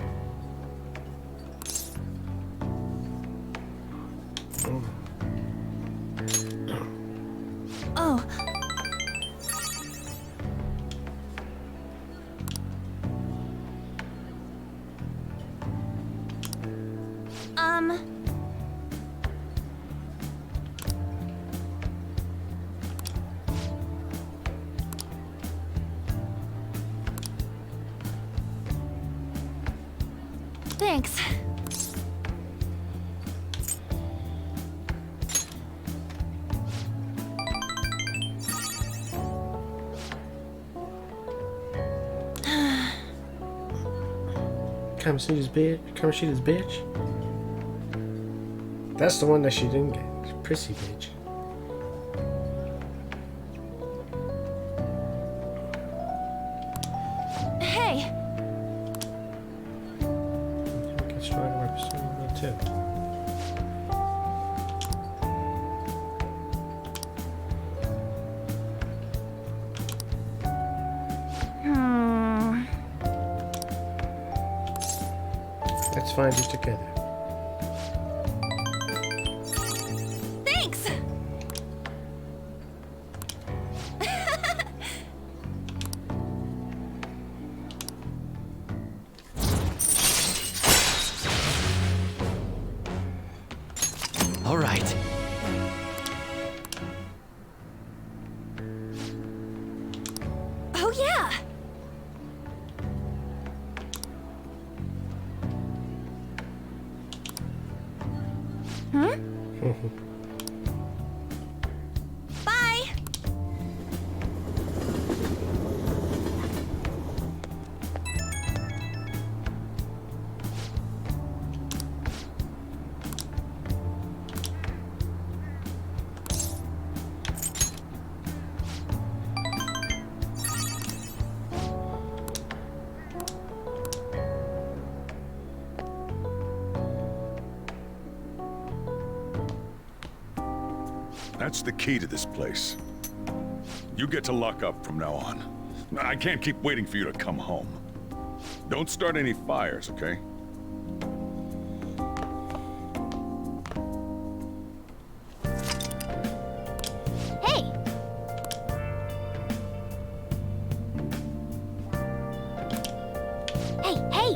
Oh. Thanks. Kamoshida's bitch? That's the one that she didn't get. Prissy bitch. Hey. Get stronger by pursuing that too. Let's find it together. Thanks. All right. Oh yeah. Bye. That's the key to this place. You get to lock up from now on. I can't keep waiting for you to come home. Don't start any fires, okay? Hey! Hey, hey!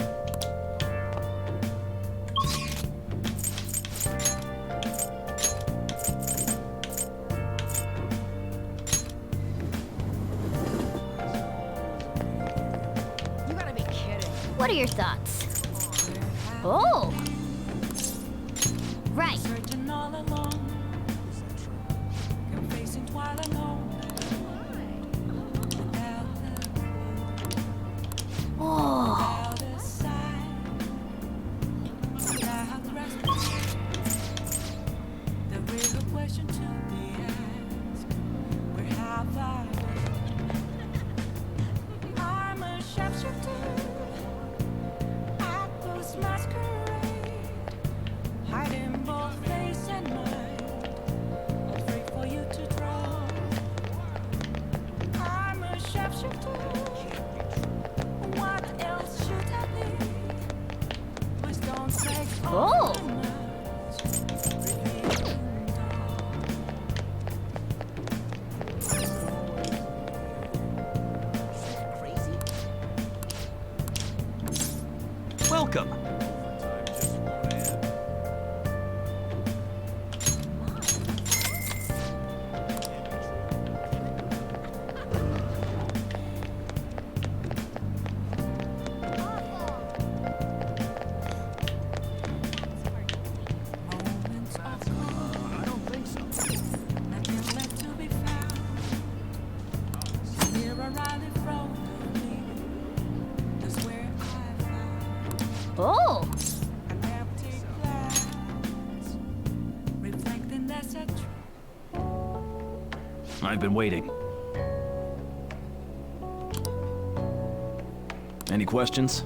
What are your thoughts? Oh! Right. Oh. Oh! Welcome. Oh! I've been waiting. Any questions?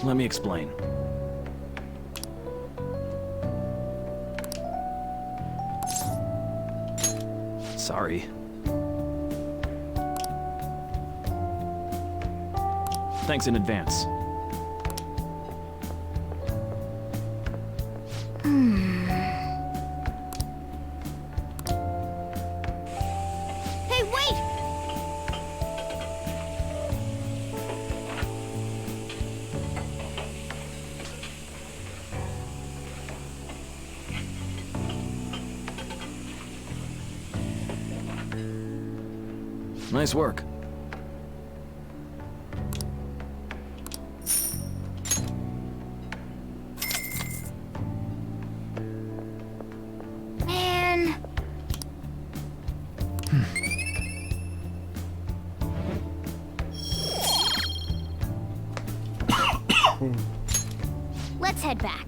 Let me explain. Sorry. Thanks in advance. Hey, wait! Nice work. Man. Let's head back.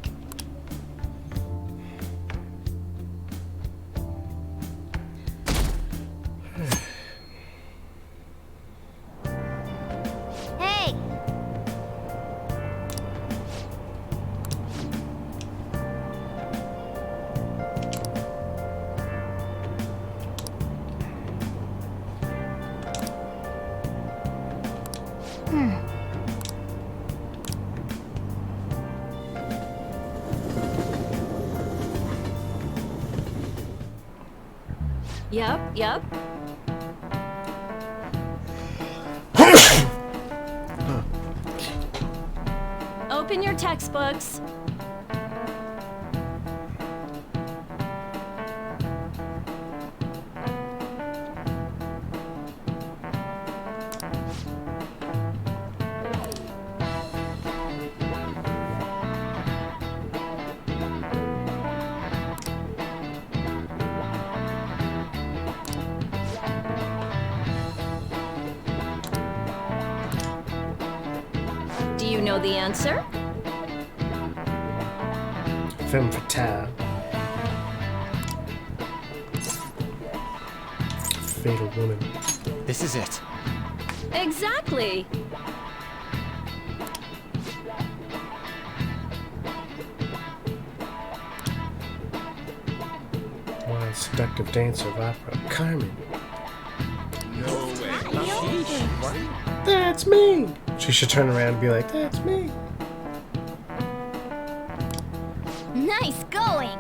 Hey! Yep. Open your textbooks. Do you know the answer? Femme fatale. Fatal woman. This is it. Exactly. Wild, seductive dancer of opera. Carmen. No way. That's me! She should turn around and be like, that's me. Nice going!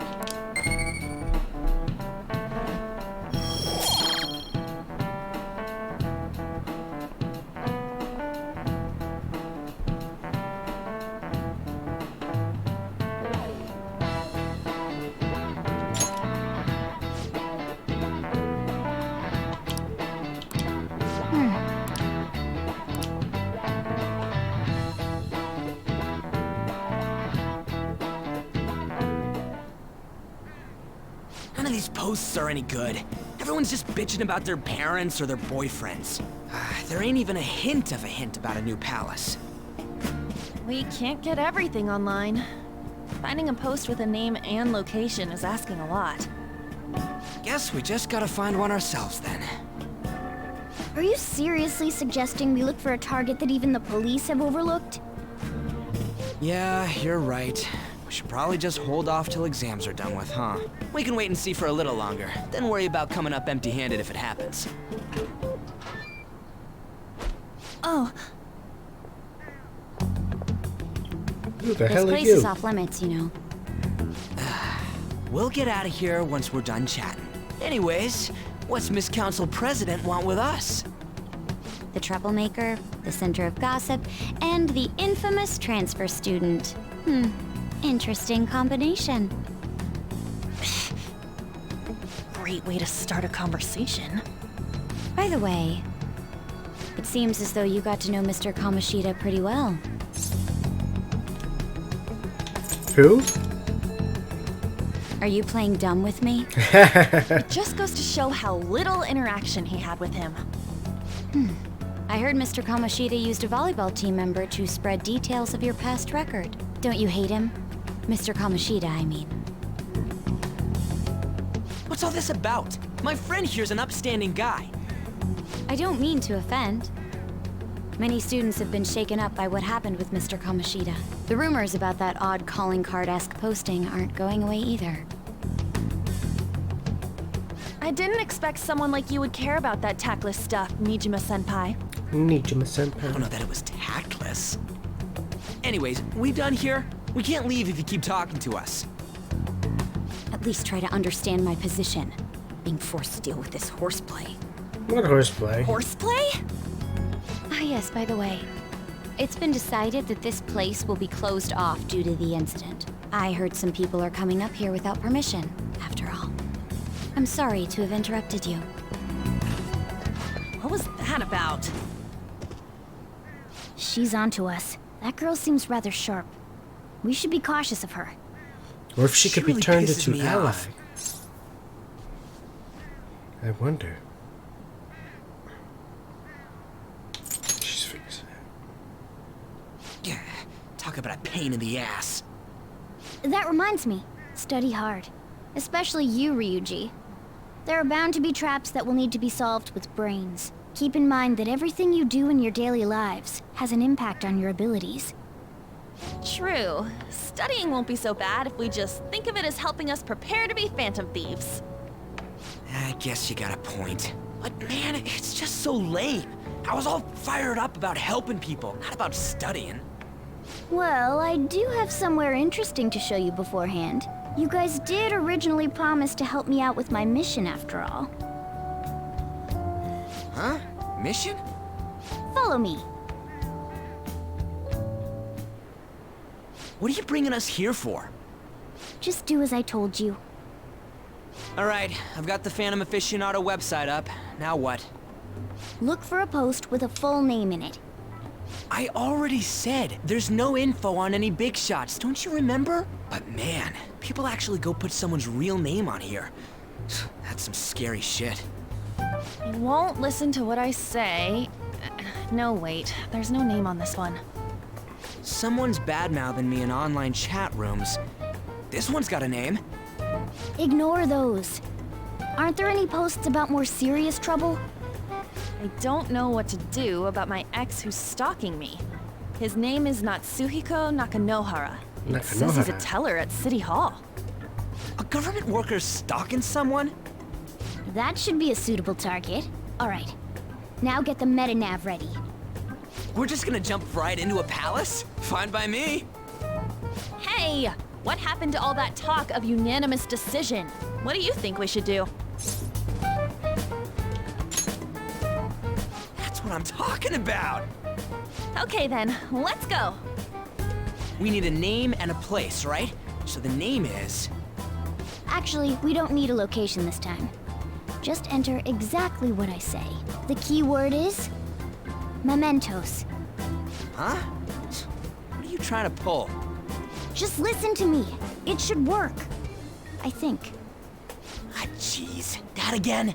Hmm. of these posts are any good. Everyone's just bitching about their parents or their boyfriends. There ain't even a hint about a new palace. We can't get everything online. Finding a post with a name and location is asking a lot. Guess we just gotta find one ourselves then. Are you seriously suggesting we look for a target that even the police have overlooked? Yeah, you're right. We should probably just hold off till exams are done with, huh? We can wait and see for a little longer, then worry about coming up empty-handed if it happens. Oh. Who the This hell are place you? is off limits, you know. We'll get out of here once we're done chatting. Anyways, what's Miss Council President want with us? The troublemaker, the center of gossip, and the infamous transfer student. Interesting combination. Great way to start a conversation. By the way, it seems as though you got to know Mr. Kamoshida pretty well. Who? Are you playing dumb with me? It just goes to show how little interaction he had with him. I heard Mr. Kamoshida used a volleyball team member to spread details of your past record. Don't you hate him? Mr. Kamoshida, I mean. What's all this about? My friend here's an upstanding guy. I don't mean to offend. Many students have been shaken up by what happened with Mr. Kamoshida. The rumors about that odd calling card-esque posting aren't going away either. I didn't expect someone like you would care about that tactless stuff, Nijima-senpai. Nijima-senpai. I don't know that it was tactless. Anyways, we done here? We can't leave if you keep talking to us. At least try to understand my position. Being forced to deal with this horseplay. What horseplay? Horseplay? Ah yes, by the way. It's been decided that this place will be closed off due to the incident. I heard some people are coming up here without permission, after all. I'm sorry to have interrupted you. What was that about? She's onto us. That girl seems rather sharp. We should be cautious of her. Or if she could be really turned pisses into me ally. off. I wonder. She's fixing it. Yeah, talk about a pain in the ass. That reminds me. Study hard. Especially you, Ryuji. There are bound to be traps that will need to be solved with brains. Keep in mind that everything you do in your daily lives has an impact on your abilities. True. Studying won't be so bad if we just think of it as helping us prepare to be phantom thieves. I guess you got a point. But man, it's just so lame. I was all fired up about helping people, not about studying. Well, I do have somewhere interesting to show you beforehand. You guys did originally promise to help me out with my mission after all. Huh? Mission? Follow me. What are you bringing us here for? Just do as I told you. Alright, I've got the Phantom Aficionado website up. Now what? Look for a post with a full name in it. I already said there's no info on any big shots, don't you remember? But man, people actually go put someone's real name on here. That's some scary shit. You won't listen to what I say. No, wait. There's no name on this one. Someone's bad-mouthing me in online chat rooms. This one's got a name. Ignore those. Aren't there any posts about more serious trouble? I don't know what to do about my ex who's stalking me. His name is Natsuhiko Nakanohara. It says he's a teller at City Hall. A government worker stalking someone? That should be a suitable target. Alright. Now get the metanav ready. We're just gonna jump right into a palace? Fine by me. Hey! What happened to all that talk of unanimous decision? What do you think we should do? That's what I'm talking about! Okay then, let's go! We need a name and a place, right? So the name is... Actually, we don't need a location this time. Just enter exactly what I say. The key word is... mementos. Huh? What are you trying to pull? Just listen to me. It should work. I think. I jeez. That again?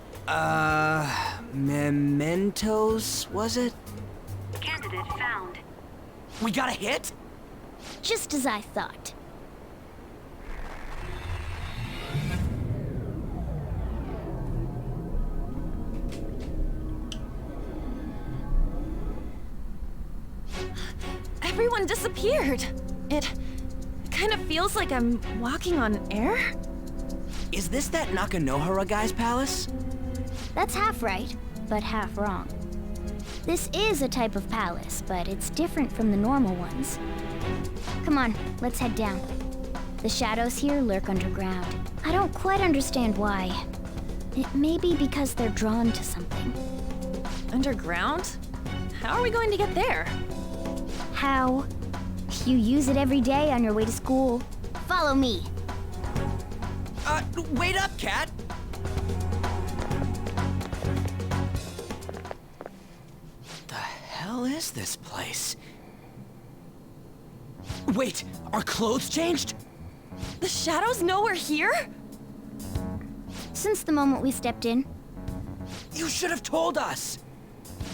Mementos, was it? Candidate found. We got a hit? Just as I thought. Everyone disappeared. It kind of feels like I'm walking on air. Is this that Nakanohara guy's palace? That's half right, but half wrong. This is a type of palace, but it's different from the normal ones. Come on, let's head down. The shadows here lurk underground. I don't quite understand why. It may be because they're drawn to something. Underground? How are we going to get there? How? You use it every day on your way to school. Follow me. Wait up, Cat! The hell is this place? Wait, our clothes changed? The shadows know we're here? Since the moment we stepped in. You should have told us!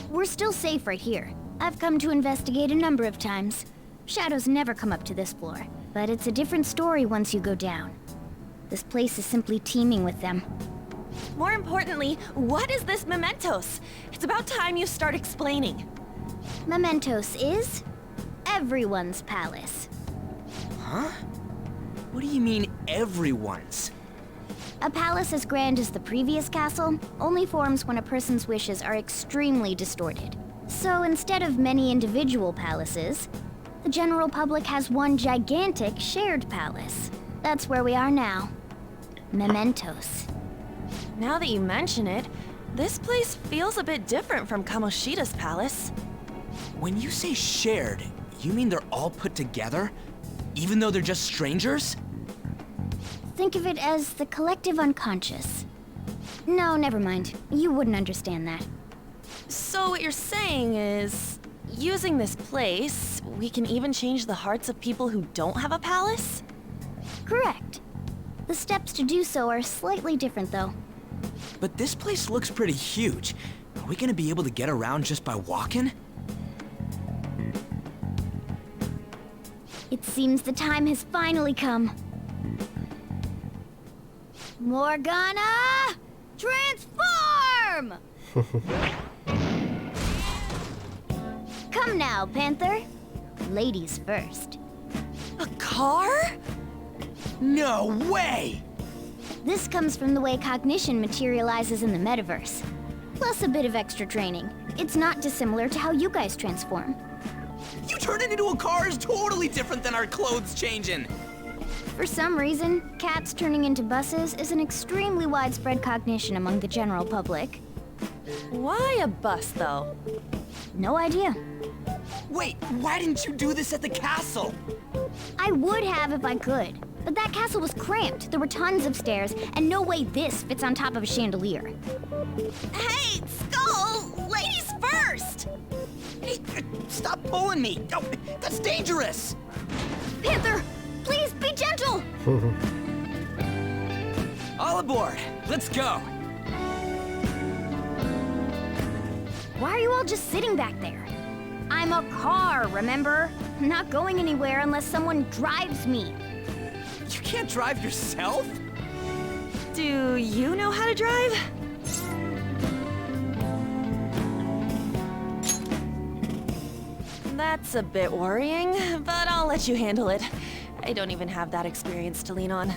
We're still safe right here. I've come to investigate a number of times. Shadows never come up to this floor, but it's a different story once you go down. This place is simply teeming with them. More importantly, what is this Mementos? It's about time you start explaining. Mementos is everyone's palace. Huh? What do you mean, everyone's? A palace as grand as the previous castle only forms when a person's wishes are extremely distorted. So instead of many individual palaces, the general public has one gigantic shared palace. That's where we are now. Mementos. Now that you mention it, this place feels a bit different from Kamoshida's palace. When you say shared, you mean they're all put together? Even though they're just strangers? Think of it as the collective unconscious. No, never mind. You wouldn't understand that. So what you're saying is, using this place, we can even change the hearts of people who don't have a palace? Correct. The steps to do so are slightly different, though. But this place looks pretty huge. Are we gonna be able to get around just by walking? It seems the time has finally come. Morgana! Transform! Come now, Panther. Ladies first. A car? No way! This comes from the way cognition materializes in the metaverse. Plus a bit of extra training. It's not dissimilar to how you guys transform. You turning into a car is totally different than our clothes changing. For some reason, cats turning into buses is an extremely widespread cognition among the general public. Why a bus, though? No idea. Wait, why didn't you do this at the castle? I would have if I could, but that castle was cramped. There were tons of stairs, and no way this fits on top of a chandelier. Hey, Skull! Ladies first! Hey, stop pulling me! Oh, that's dangerous! Panther, please be gentle! All aboard! Let's go! Why are you all just sitting back there? I'm a car, remember? I'm not going anywhere unless someone drives me. You can't drive yourself? Do you know how to drive? That's a bit worrying, but I'll let you handle it. I don't even have that experience to lean on.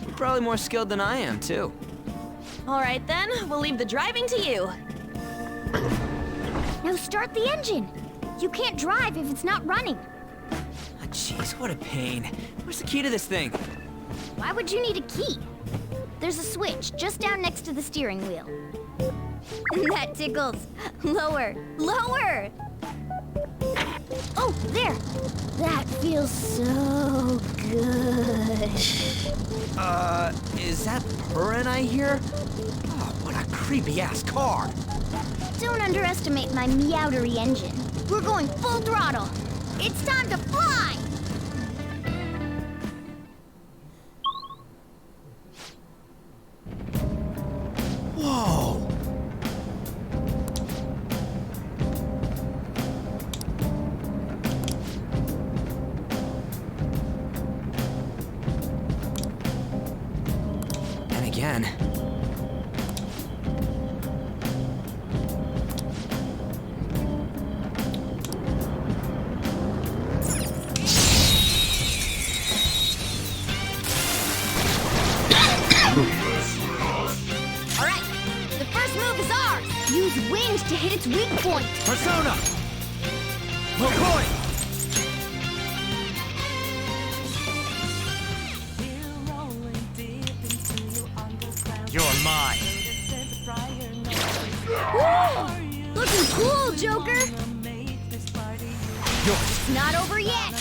You're probably more skilled than I am, too. All right then, we'll leave the driving to you. Now start the engine. You can't drive if it's not running. Oh, jeez, what a pain. Where's the key to this thing? Why would you need a key? There's a switch just down next to the steering wheel. That tickles. Lower, lower! Oh, there! That feels so good. Is that purring I hear? Oh, what a creepy-ass car! Don't underestimate my meowdery engine. We're going full throttle. It's time to fly! again. Alright, the first move is ours! Use wind to hit its weak point! Persona! Mokoi! You're mine. Woo! Looking cool, Joker! Yours. It's not over yet!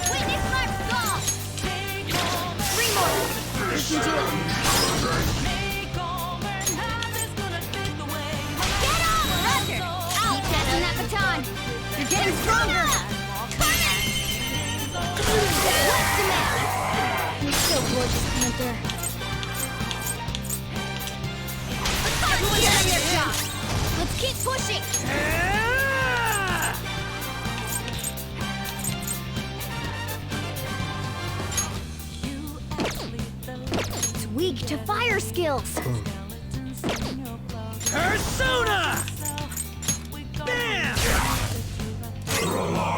Witness my resolve! 3 more! You can do it! Get off! Roger! Keep passing that baton! You're getting stronger! What's the matter? You're so gorgeous, Panther. Everyone down your job! Let's keep pushing! It's weak to fire skills! Persona! Bam! Persona!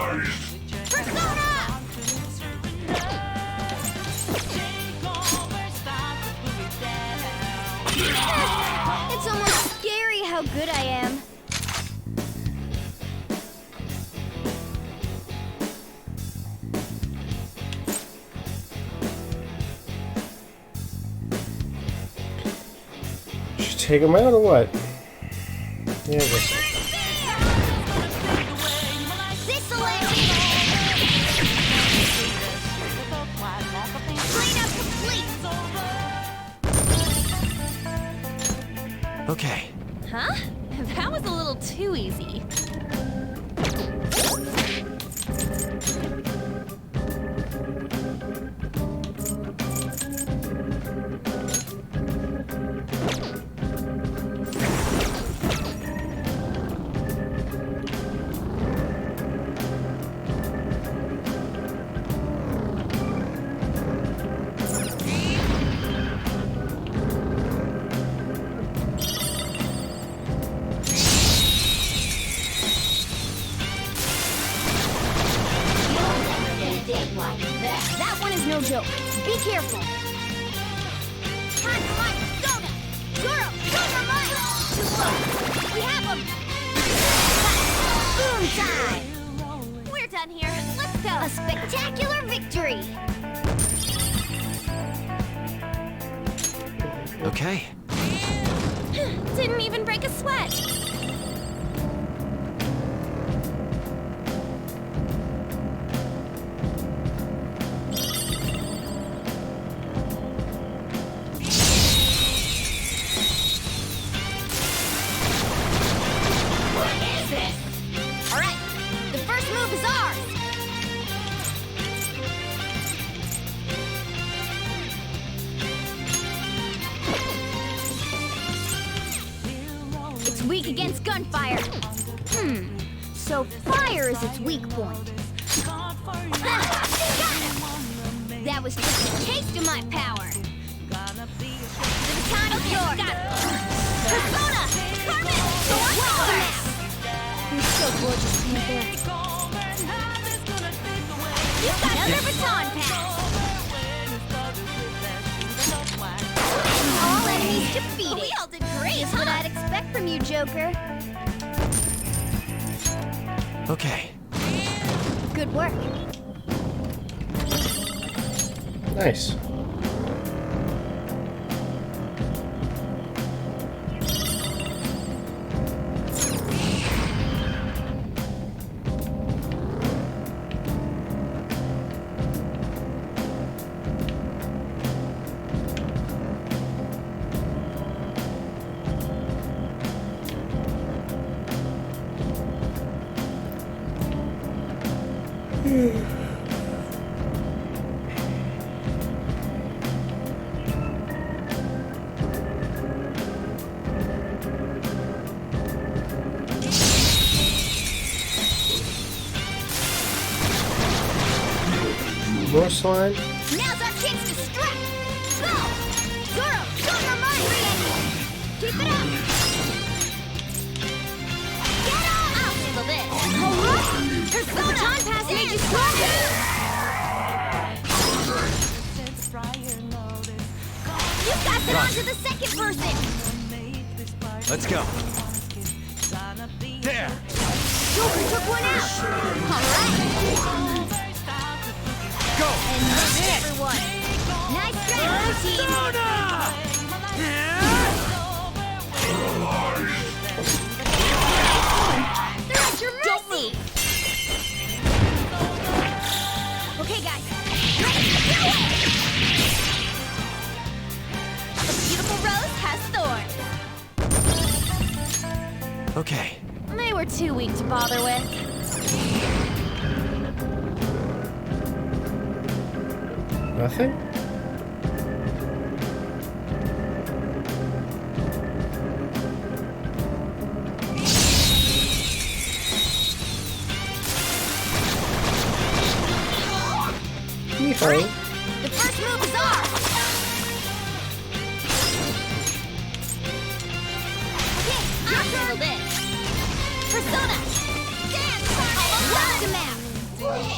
It's almost scary how good I am. Should take him out or what? Yeah, I guess so. Cleanup complete! Okay. Huh? That was a little too easy. That one is no joke. Be careful. Time for my persona! Zoro, Silver Mine! Too low. We have him! Boom time! We're done here. Let's go. A spectacular victory! Okay. Didn't even break a sweat. Alright, the first move is ours! It's weak against gunfire. So fire is its weak point. Got him! That was just a taste of my power. The baton is yours. Persona! Carmen! You're so gorgeous, Panther. You've got another baton pass. All enemies defeated. We all did great, Just what I'd expect from you, Joker. Okay. Good work. Nice. More slime? Now's our chance to strike! Go! Keep it up! Get on! I'll handle this! Alright! The baton pass made you stronger! You've got them onto the second person! Let's go. There! Joker took one out! Alright! Go! And that's it for one! Nice strategy, team! They're at your mercy! Okay, guys. Let's do it! A beautiful rose has thorns. Okay. They were too weak to bother with. Nothing? Right. The first move is ours! Okay, I'll handle this! Persona! Dance! Knocked him out!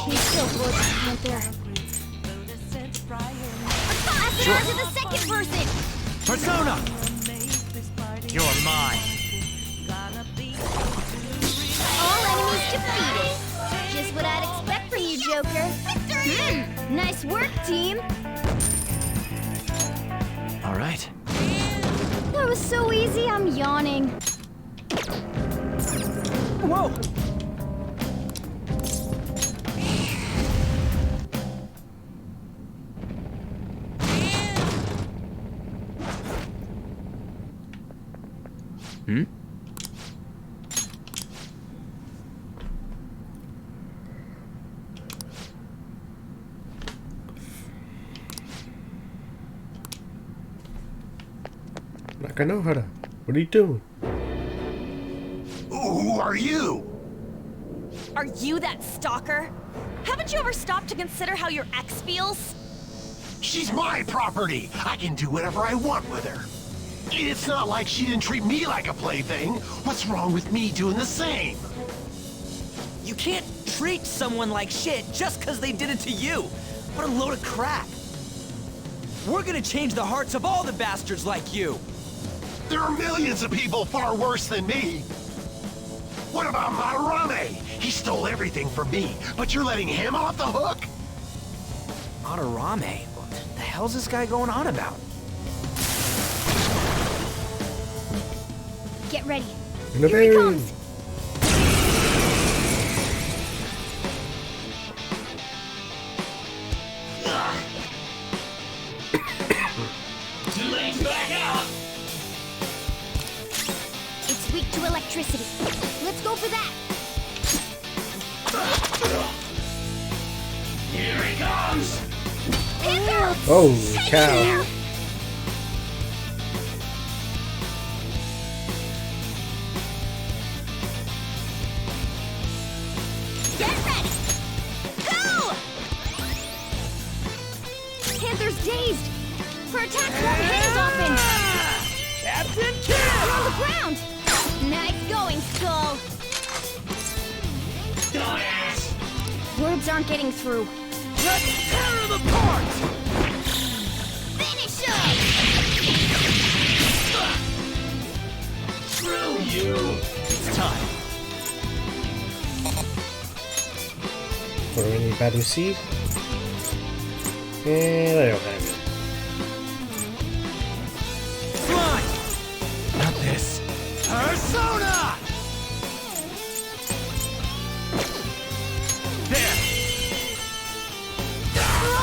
He's still gorgeous, Panther. Pass it on to the second person! Persona! You're mine. All enemies defeated. Just what I'd expect from you, Joker. Nice work, team. All right. That was so easy, I'm yawning. Whoa! Hmm? Nakanohara, what are you doing? Who are you? Are you that stalker? Haven't you ever stopped to consider how your ex feels? She's my property. I can do whatever I want with her. It's not like she didn't treat me like a plaything. What's wrong with me doing the same? You can't treat someone like shit just because they did it to you. What a load of crap. We're gonna change the hearts of all the bastards like you. There are millions of people far worse than me. What about Madarame? He stole everything from me, but you're letting him off the hook? Madarame? What the hell's this guy going on about? Get ready. Here he comes. Too late to back out. It's weak to electricity. Let's go for that. Here he comes. Panther! Holy cow. Get ready! Go! Panther's dazed. Her attacks won't hit as often. Captain We're on Kidd! the ground. Nice going, Skull. Dumbass. Words aren't getting through. Let's tear him apart! Finish him! Screw you. It's time. For anybody to see? And I don't have it. Fine! Not this. Persona! There!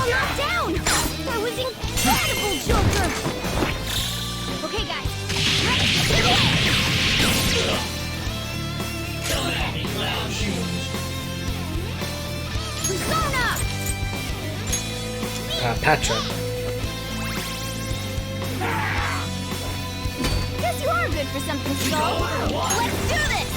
You're down! That was incredible, Joker! Okay, guys. Come at me, clown shoes. Persona! Patra. Guess you are good for something, Skull. Let's do this!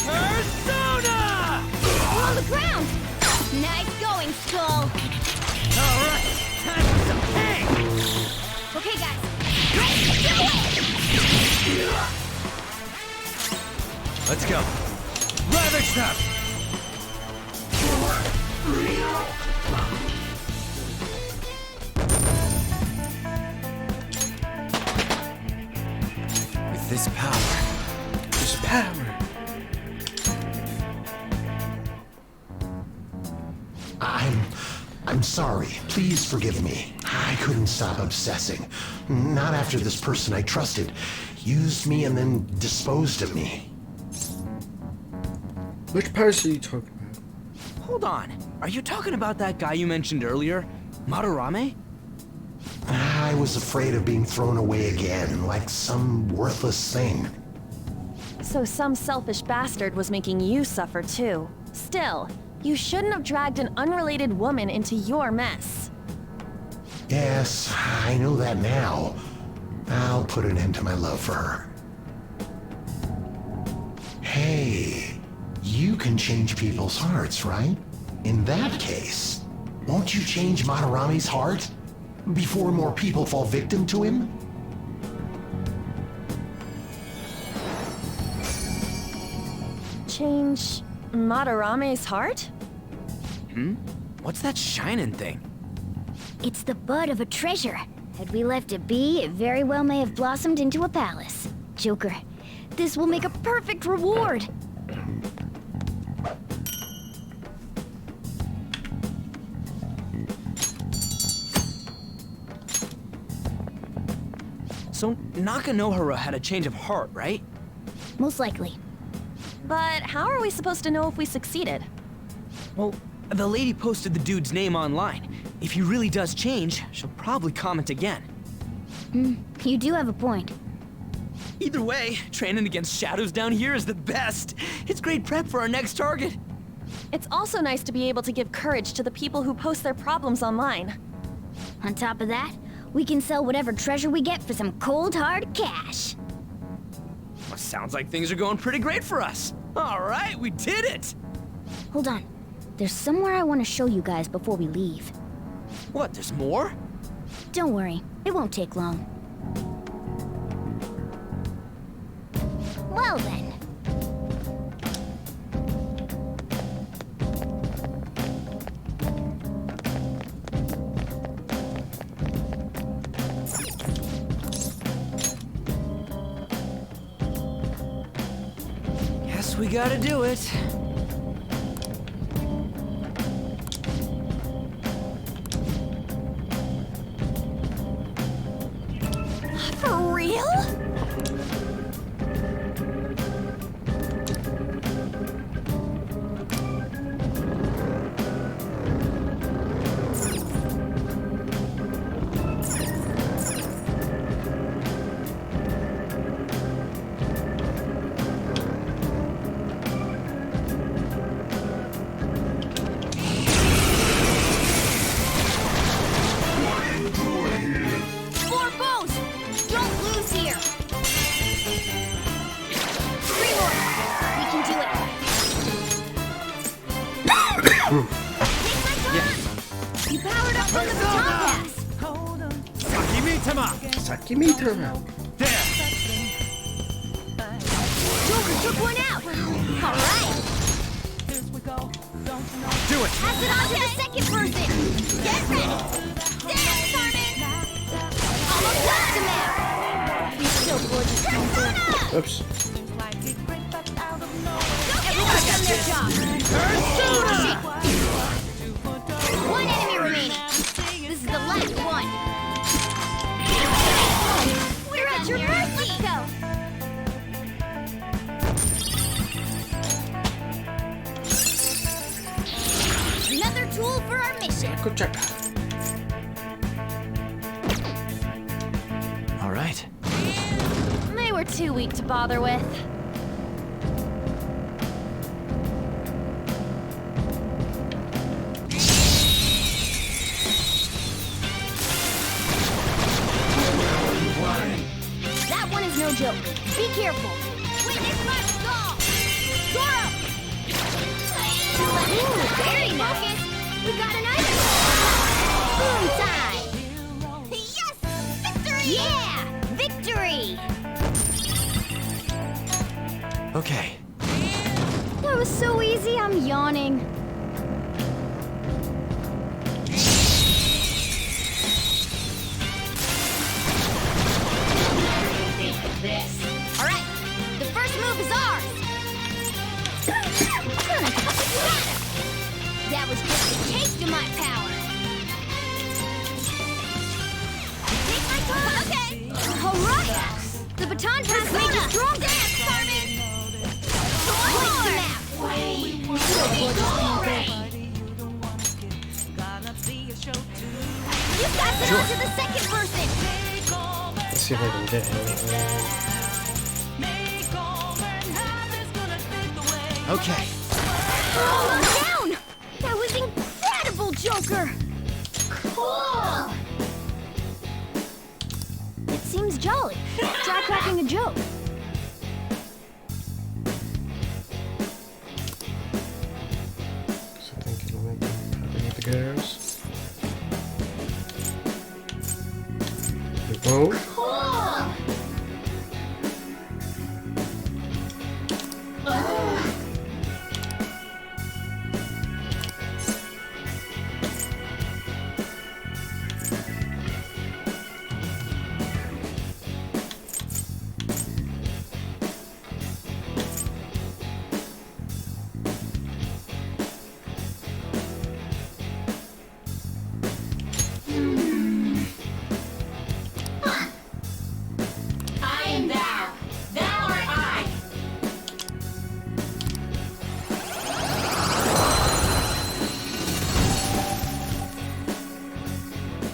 Persona! We're on the ground! asshole! Alright, time for some pain! Okay, guys. Ready? Get away! Let's go. Ravage them! With this power. This power. I'm sorry. Please forgive me. I couldn't stop obsessing. Not after this person I trusted used me and then disposed of me. Which person are you talking about? Hold on. Are you talking about that guy you mentioned earlier? Madarame? I was afraid of being thrown away again, like some worthless thing. So some selfish bastard was making you suffer too. Still, you shouldn't have dragged an unrelated woman into your mess. Yes, I know that now. I'll put an end to my love for her. Hey, you can change people's hearts, right? In that case, won't you change Madarame's heart? Before more people fall victim to him? Change Madarame's heart? What's that shining thing? It's the bud of a treasure. Had we left it be, it very well may have blossomed into a palace. Joker, this will make a perfect reward. So Nakanohara had a change of heart, right? Most likely. But how are we supposed to know if we succeeded? Well, the lady posted the dude's name online. If he really does change, she'll probably comment again. You do have a point. Either way, training against shadows down here is the best. It's great prep for our next target. It's also nice to be able to give courage to the people who post their problems online. On top of that, we can sell whatever treasure we get for some cold hard cash. Well, sounds like things are going pretty great for us. All right, we did it! Hold on. There's somewhere I want to show you guys before we leave. What, there's more? Don't worry, it won't take long. Well then. Guess we gotta do it. For real? Four bows! Don't lose here! Three more! We can do it! Take my turn! You powered up on the baton pass! Sakimitama! Sakimitama. There! Joker took one out! Alright! Do it! Pass it on to the second person! Get ready! Dance, Carmen! Almost left him out! He's still gorgeous. Persona! Oops. Everyone's done their job! Persona! One enemy remaining! This is the last one! We're at your mercy! Let's go! Another tool for our mission! Good job. All right. They were too weak to bother with. That one is no joke. Be careful. Witness my stall. Zoro! Ooh, very focused. We got an item! Boom time! Yes! Victory! Yeah! Victory! Okay. That was so easy, I'm yawning. This. All right, the first move is ours. That was just a taste of my power. Take my turn. Okay. All right! The baton pass made you stronger! You pass it on to the second person. Let's see if I can get him. Okay. Oh, down! That was incredible, Joker! Cool. It seems jolly. Try cracking a joke. So I think it'll make me happy with the girls. It won't. I am thou. Thou art I.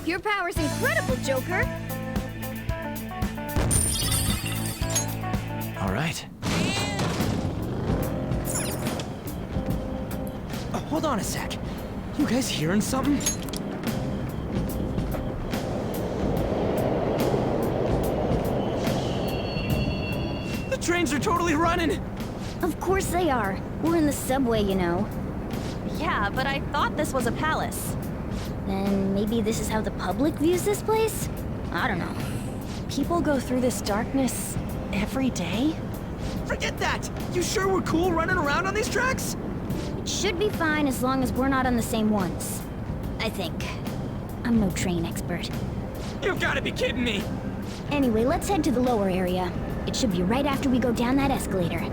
Your power's incredible, Joker! All right. Hold on a sec. You guys hearing something? The trains are totally running! Of course they are. We're in the subway, you know. Yeah, but I thought this was a palace. Then maybe this is how the public views this place? I don't know. People go through this darkness every day? Forget that! You sure we're cool running around on these tracks? It should be fine as long as we're not on the same ones. I think. I'm no train expert. You've gotta be kidding me! Anyway, let's head to the lower area. It should be right after we go down that escalator.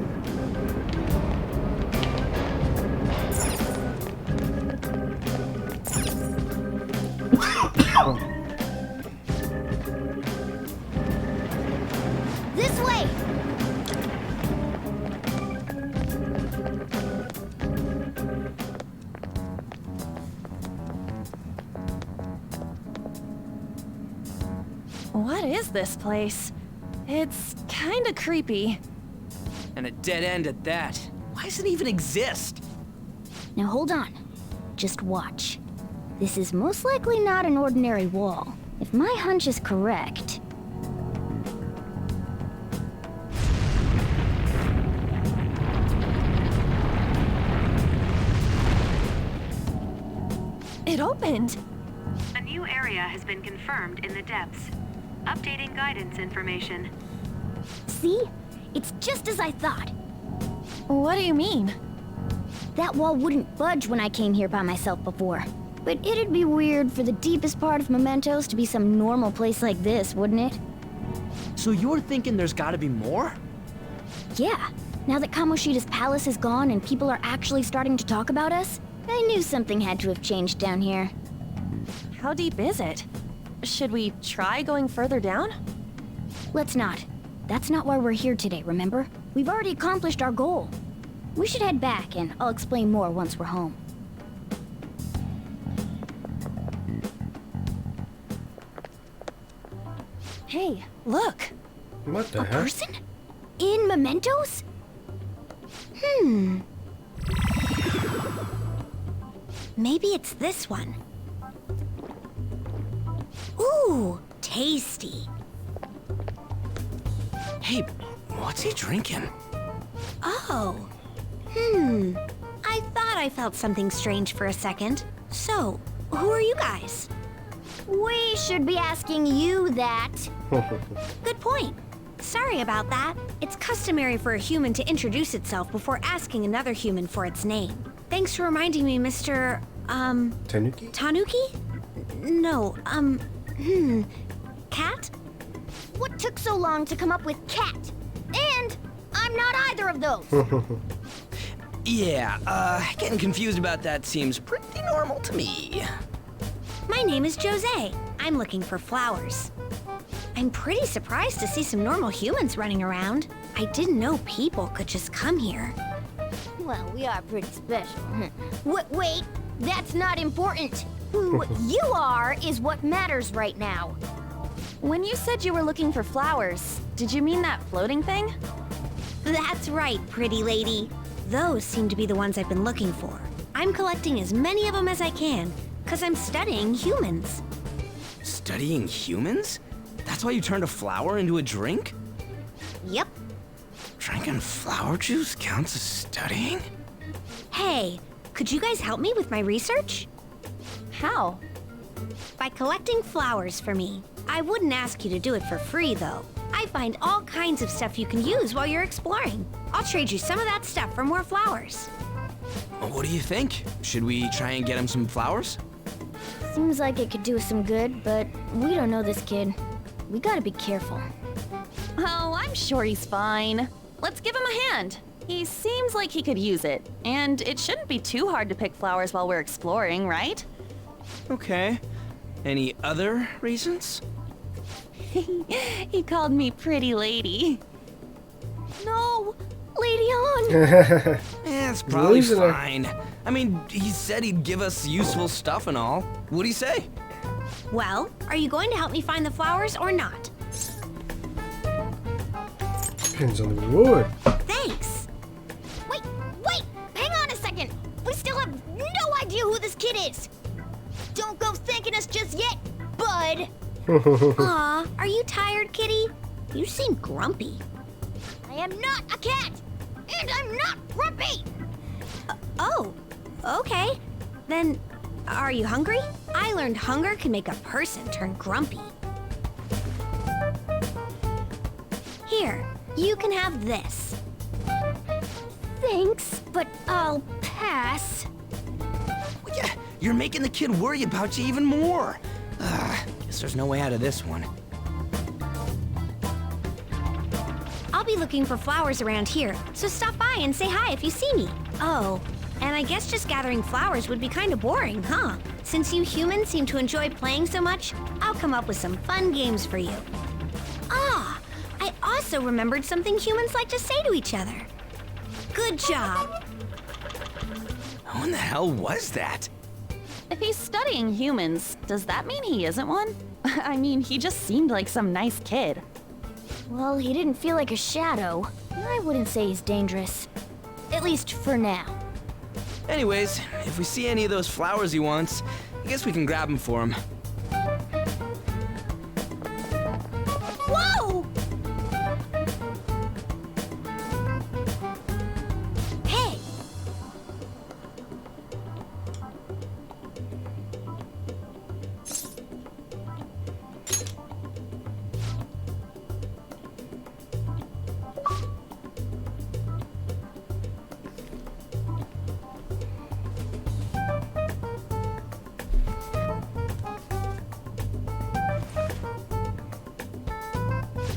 This way! What is this place? It's kinda creepy. And a dead end at that. Why does it even exist? Now hold on. Just watch. This is most likely not an ordinary wall. If my hunch is correct... It opened! A new area has been confirmed in the depths. Updating guidance information. See? It's just as I thought. What do you mean? That wall wouldn't budge when I came here by myself before. But it'd be weird for the deepest part of Mementos to be some normal place like this, wouldn't it? So you're thinking there's gotta be more? Yeah. Now that Kamoshida's palace is gone and people are actually starting to talk about us, I knew something had to have changed down here. How deep is it? Should we try going further down? Let's not. That's not why we're here today, remember? We've already accomplished our goal. We should head back, and I'll explain more once we're home. Hey, look! What the A heck? person? In Mementos? Maybe it's this one. Ooh, tasty. Hey, what's he drinking? Oh. I thought I felt something strange for a second. So, who are you guys? We should be asking you that. Good point. Sorry about that. It's customary for a human to introduce itself before asking another human for its name. Thanks for reminding me, Mr. Tanuki? Tanuki? No, Cat? What took so long to come up with cat? And I'm not either of those. Yeah, getting confused about that seems pretty normal to me. My name is Jose. I'm looking for flowers. I'm pretty surprised to see some normal humans running around. I didn't know people could just come here. Well, we are pretty special. Wait, that's not important. Who you are is what matters right now. When you said you were looking for flowers, did you mean that floating thing? That's right, pretty lady. Those seem to be the ones I've been looking for. I'm collecting as many of them as I can, because I'm studying humans. Studying humans? That's why you turned a flower into a drink? Yep. Drinking flower juice counts as studying? Hey, could you guys help me with my research? How? By collecting flowers for me. I wouldn't ask you to do it for free, though. I find all kinds of stuff you can use while you're exploring. I'll trade you some of that stuff for more flowers. What do you think? Should we try and get him some flowers? Seems like it could do us some good, but we don't know this kid. We gotta be careful. Oh, I'm sure he's fine. Let's give him a hand. He seems like he could use it, and it shouldn't be too hard to pick flowers while we're exploring, right? Okay. Any other reasons? He called me pretty lady. No, Lady On. It's probably Losing her. fine. I mean, he said he'd give us useful stuff and all. What'd he say? Well, are you going to help me find the flowers or not? Depends on the reward. Thanks. Wait, hang on a second. We still have no idea who this kid is. Don't go thanking us just yet, bud. Aw, are you tired, kitty? You seem grumpy. I am not a cat, and I'm not grumpy. Oh, okay. Then, are you hungry? I learned hunger can make a person turn grumpy. Here, you can have this. Thanks, but I'll pass. Well, yeah, you're making the kid worry about you even more. Guess there's no way out of this one. I'll be looking for flowers around here, so stop by and say hi if you see me. Oh, and I guess just gathering flowers would be kind of boring, huh? Since you humans seem to enjoy playing so much, I'll come up with some fun games for you. Ah, I also remembered something humans like to say to each other. Good job. Who in the hell was that? If he's studying humans, does that mean he isn't one? I mean, he just seemed like some nice kid. Well, he didn't feel like a shadow. I wouldn't say he's dangerous. At least for now. Anyways, if we see any of those flowers he wants, I guess we can grab them for him. Whoa! Hey!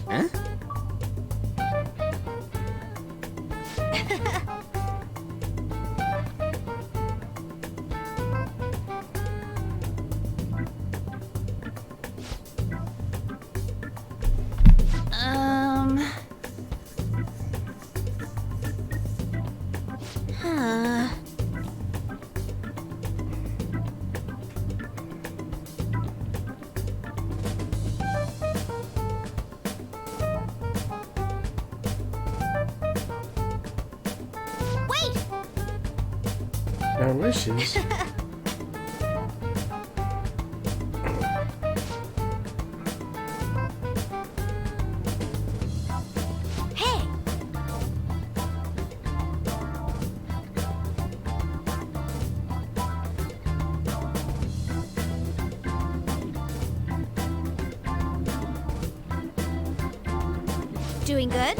Huh? Huh. Wait! Our wishes. Hey! Doing good?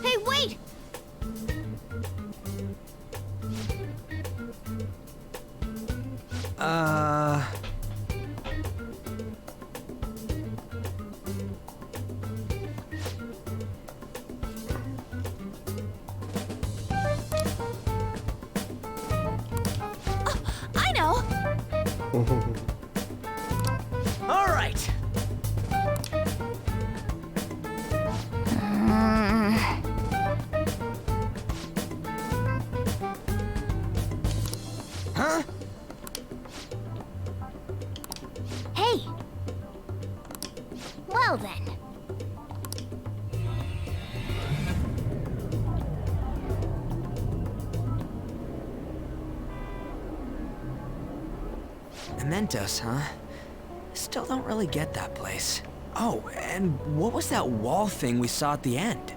Hey, wait! I know. All right. Huh? Hey. Well then. Mementos, huh? Still don't really get that place. Oh, and what was that wall thing we saw at the end?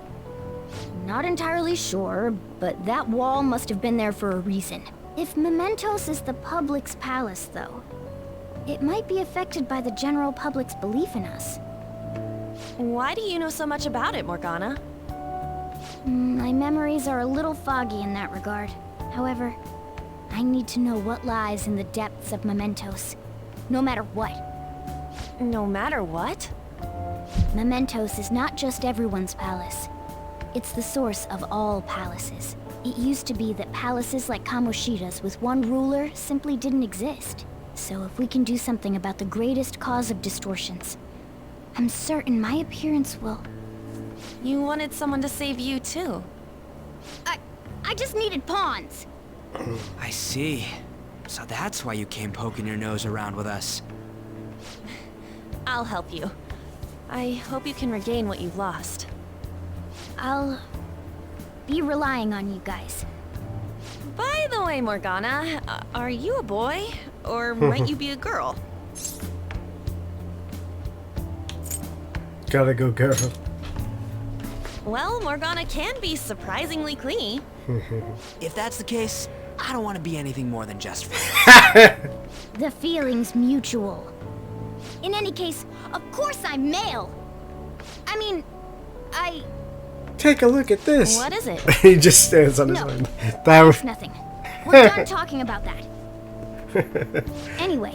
Not entirely sure, but that wall must have been there for a reason. If Mementos is the public's palace, though, it might be affected by the general public's belief in us. Why do you know so much about it, Morgana? My memories are a little foggy in that regard. However, I need to know what lies in the depths of Mementos. No matter what. No matter what? Mementos is not just everyone's palace. It's the source of all palaces. It used to be that palaces like Kamoshida's with one ruler simply didn't exist. So if we can do something about the greatest cause of distortions, I'm certain my appearance will... You wanted someone to save you too. I just needed pawns. I see. So that's why you came poking your nose around with us. I'll help you. I hope you can regain what you've lost. I'll be relying on you guys. By the way, Morgana, are you a boy? Or might you be a girl? Gotta go, girl. Well, Morgana can be surprisingly clingy. If that's the case, I don't want to be anything more than just friends. The feeling's mutual. In any case, of course I'm male. I mean, Take a look at this. What is it? He just stands on his own. That was nothing. We're done talking about that. Anyway,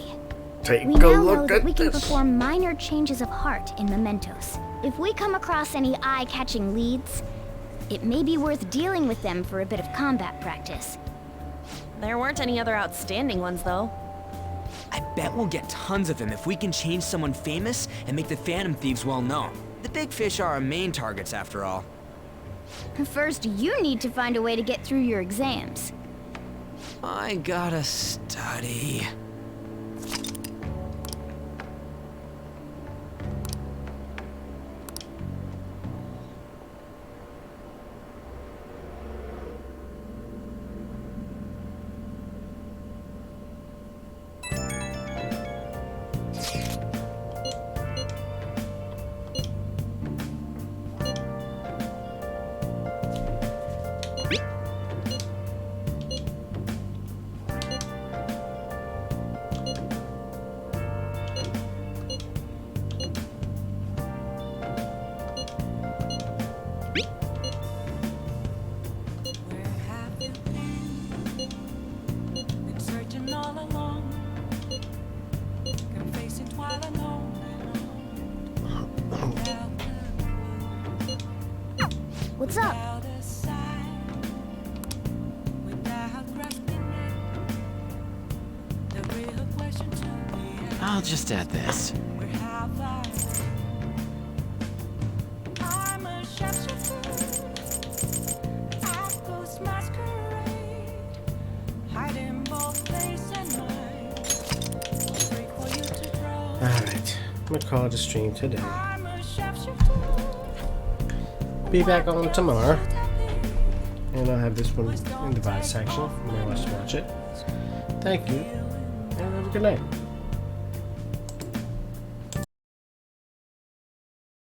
Take we a now look know that at we can this. perform minor changes of heart in Mementos. If we come across any eye-catching leads, it may be worth dealing with them for a bit of combat practice. There weren't any other outstanding ones, though. I bet we'll get tons of them if we can change someone famous and make the Phantom Thieves well known. The big fish are our main targets, after all. First, you need to find a way to get through your exams. I gotta study. What's up? I'll just add this. Alright, I'm gonna call it a stream today. Be back on tomorrow. And I'll have this one in the bot section if you may want to watch it. Thank you, and have a good night.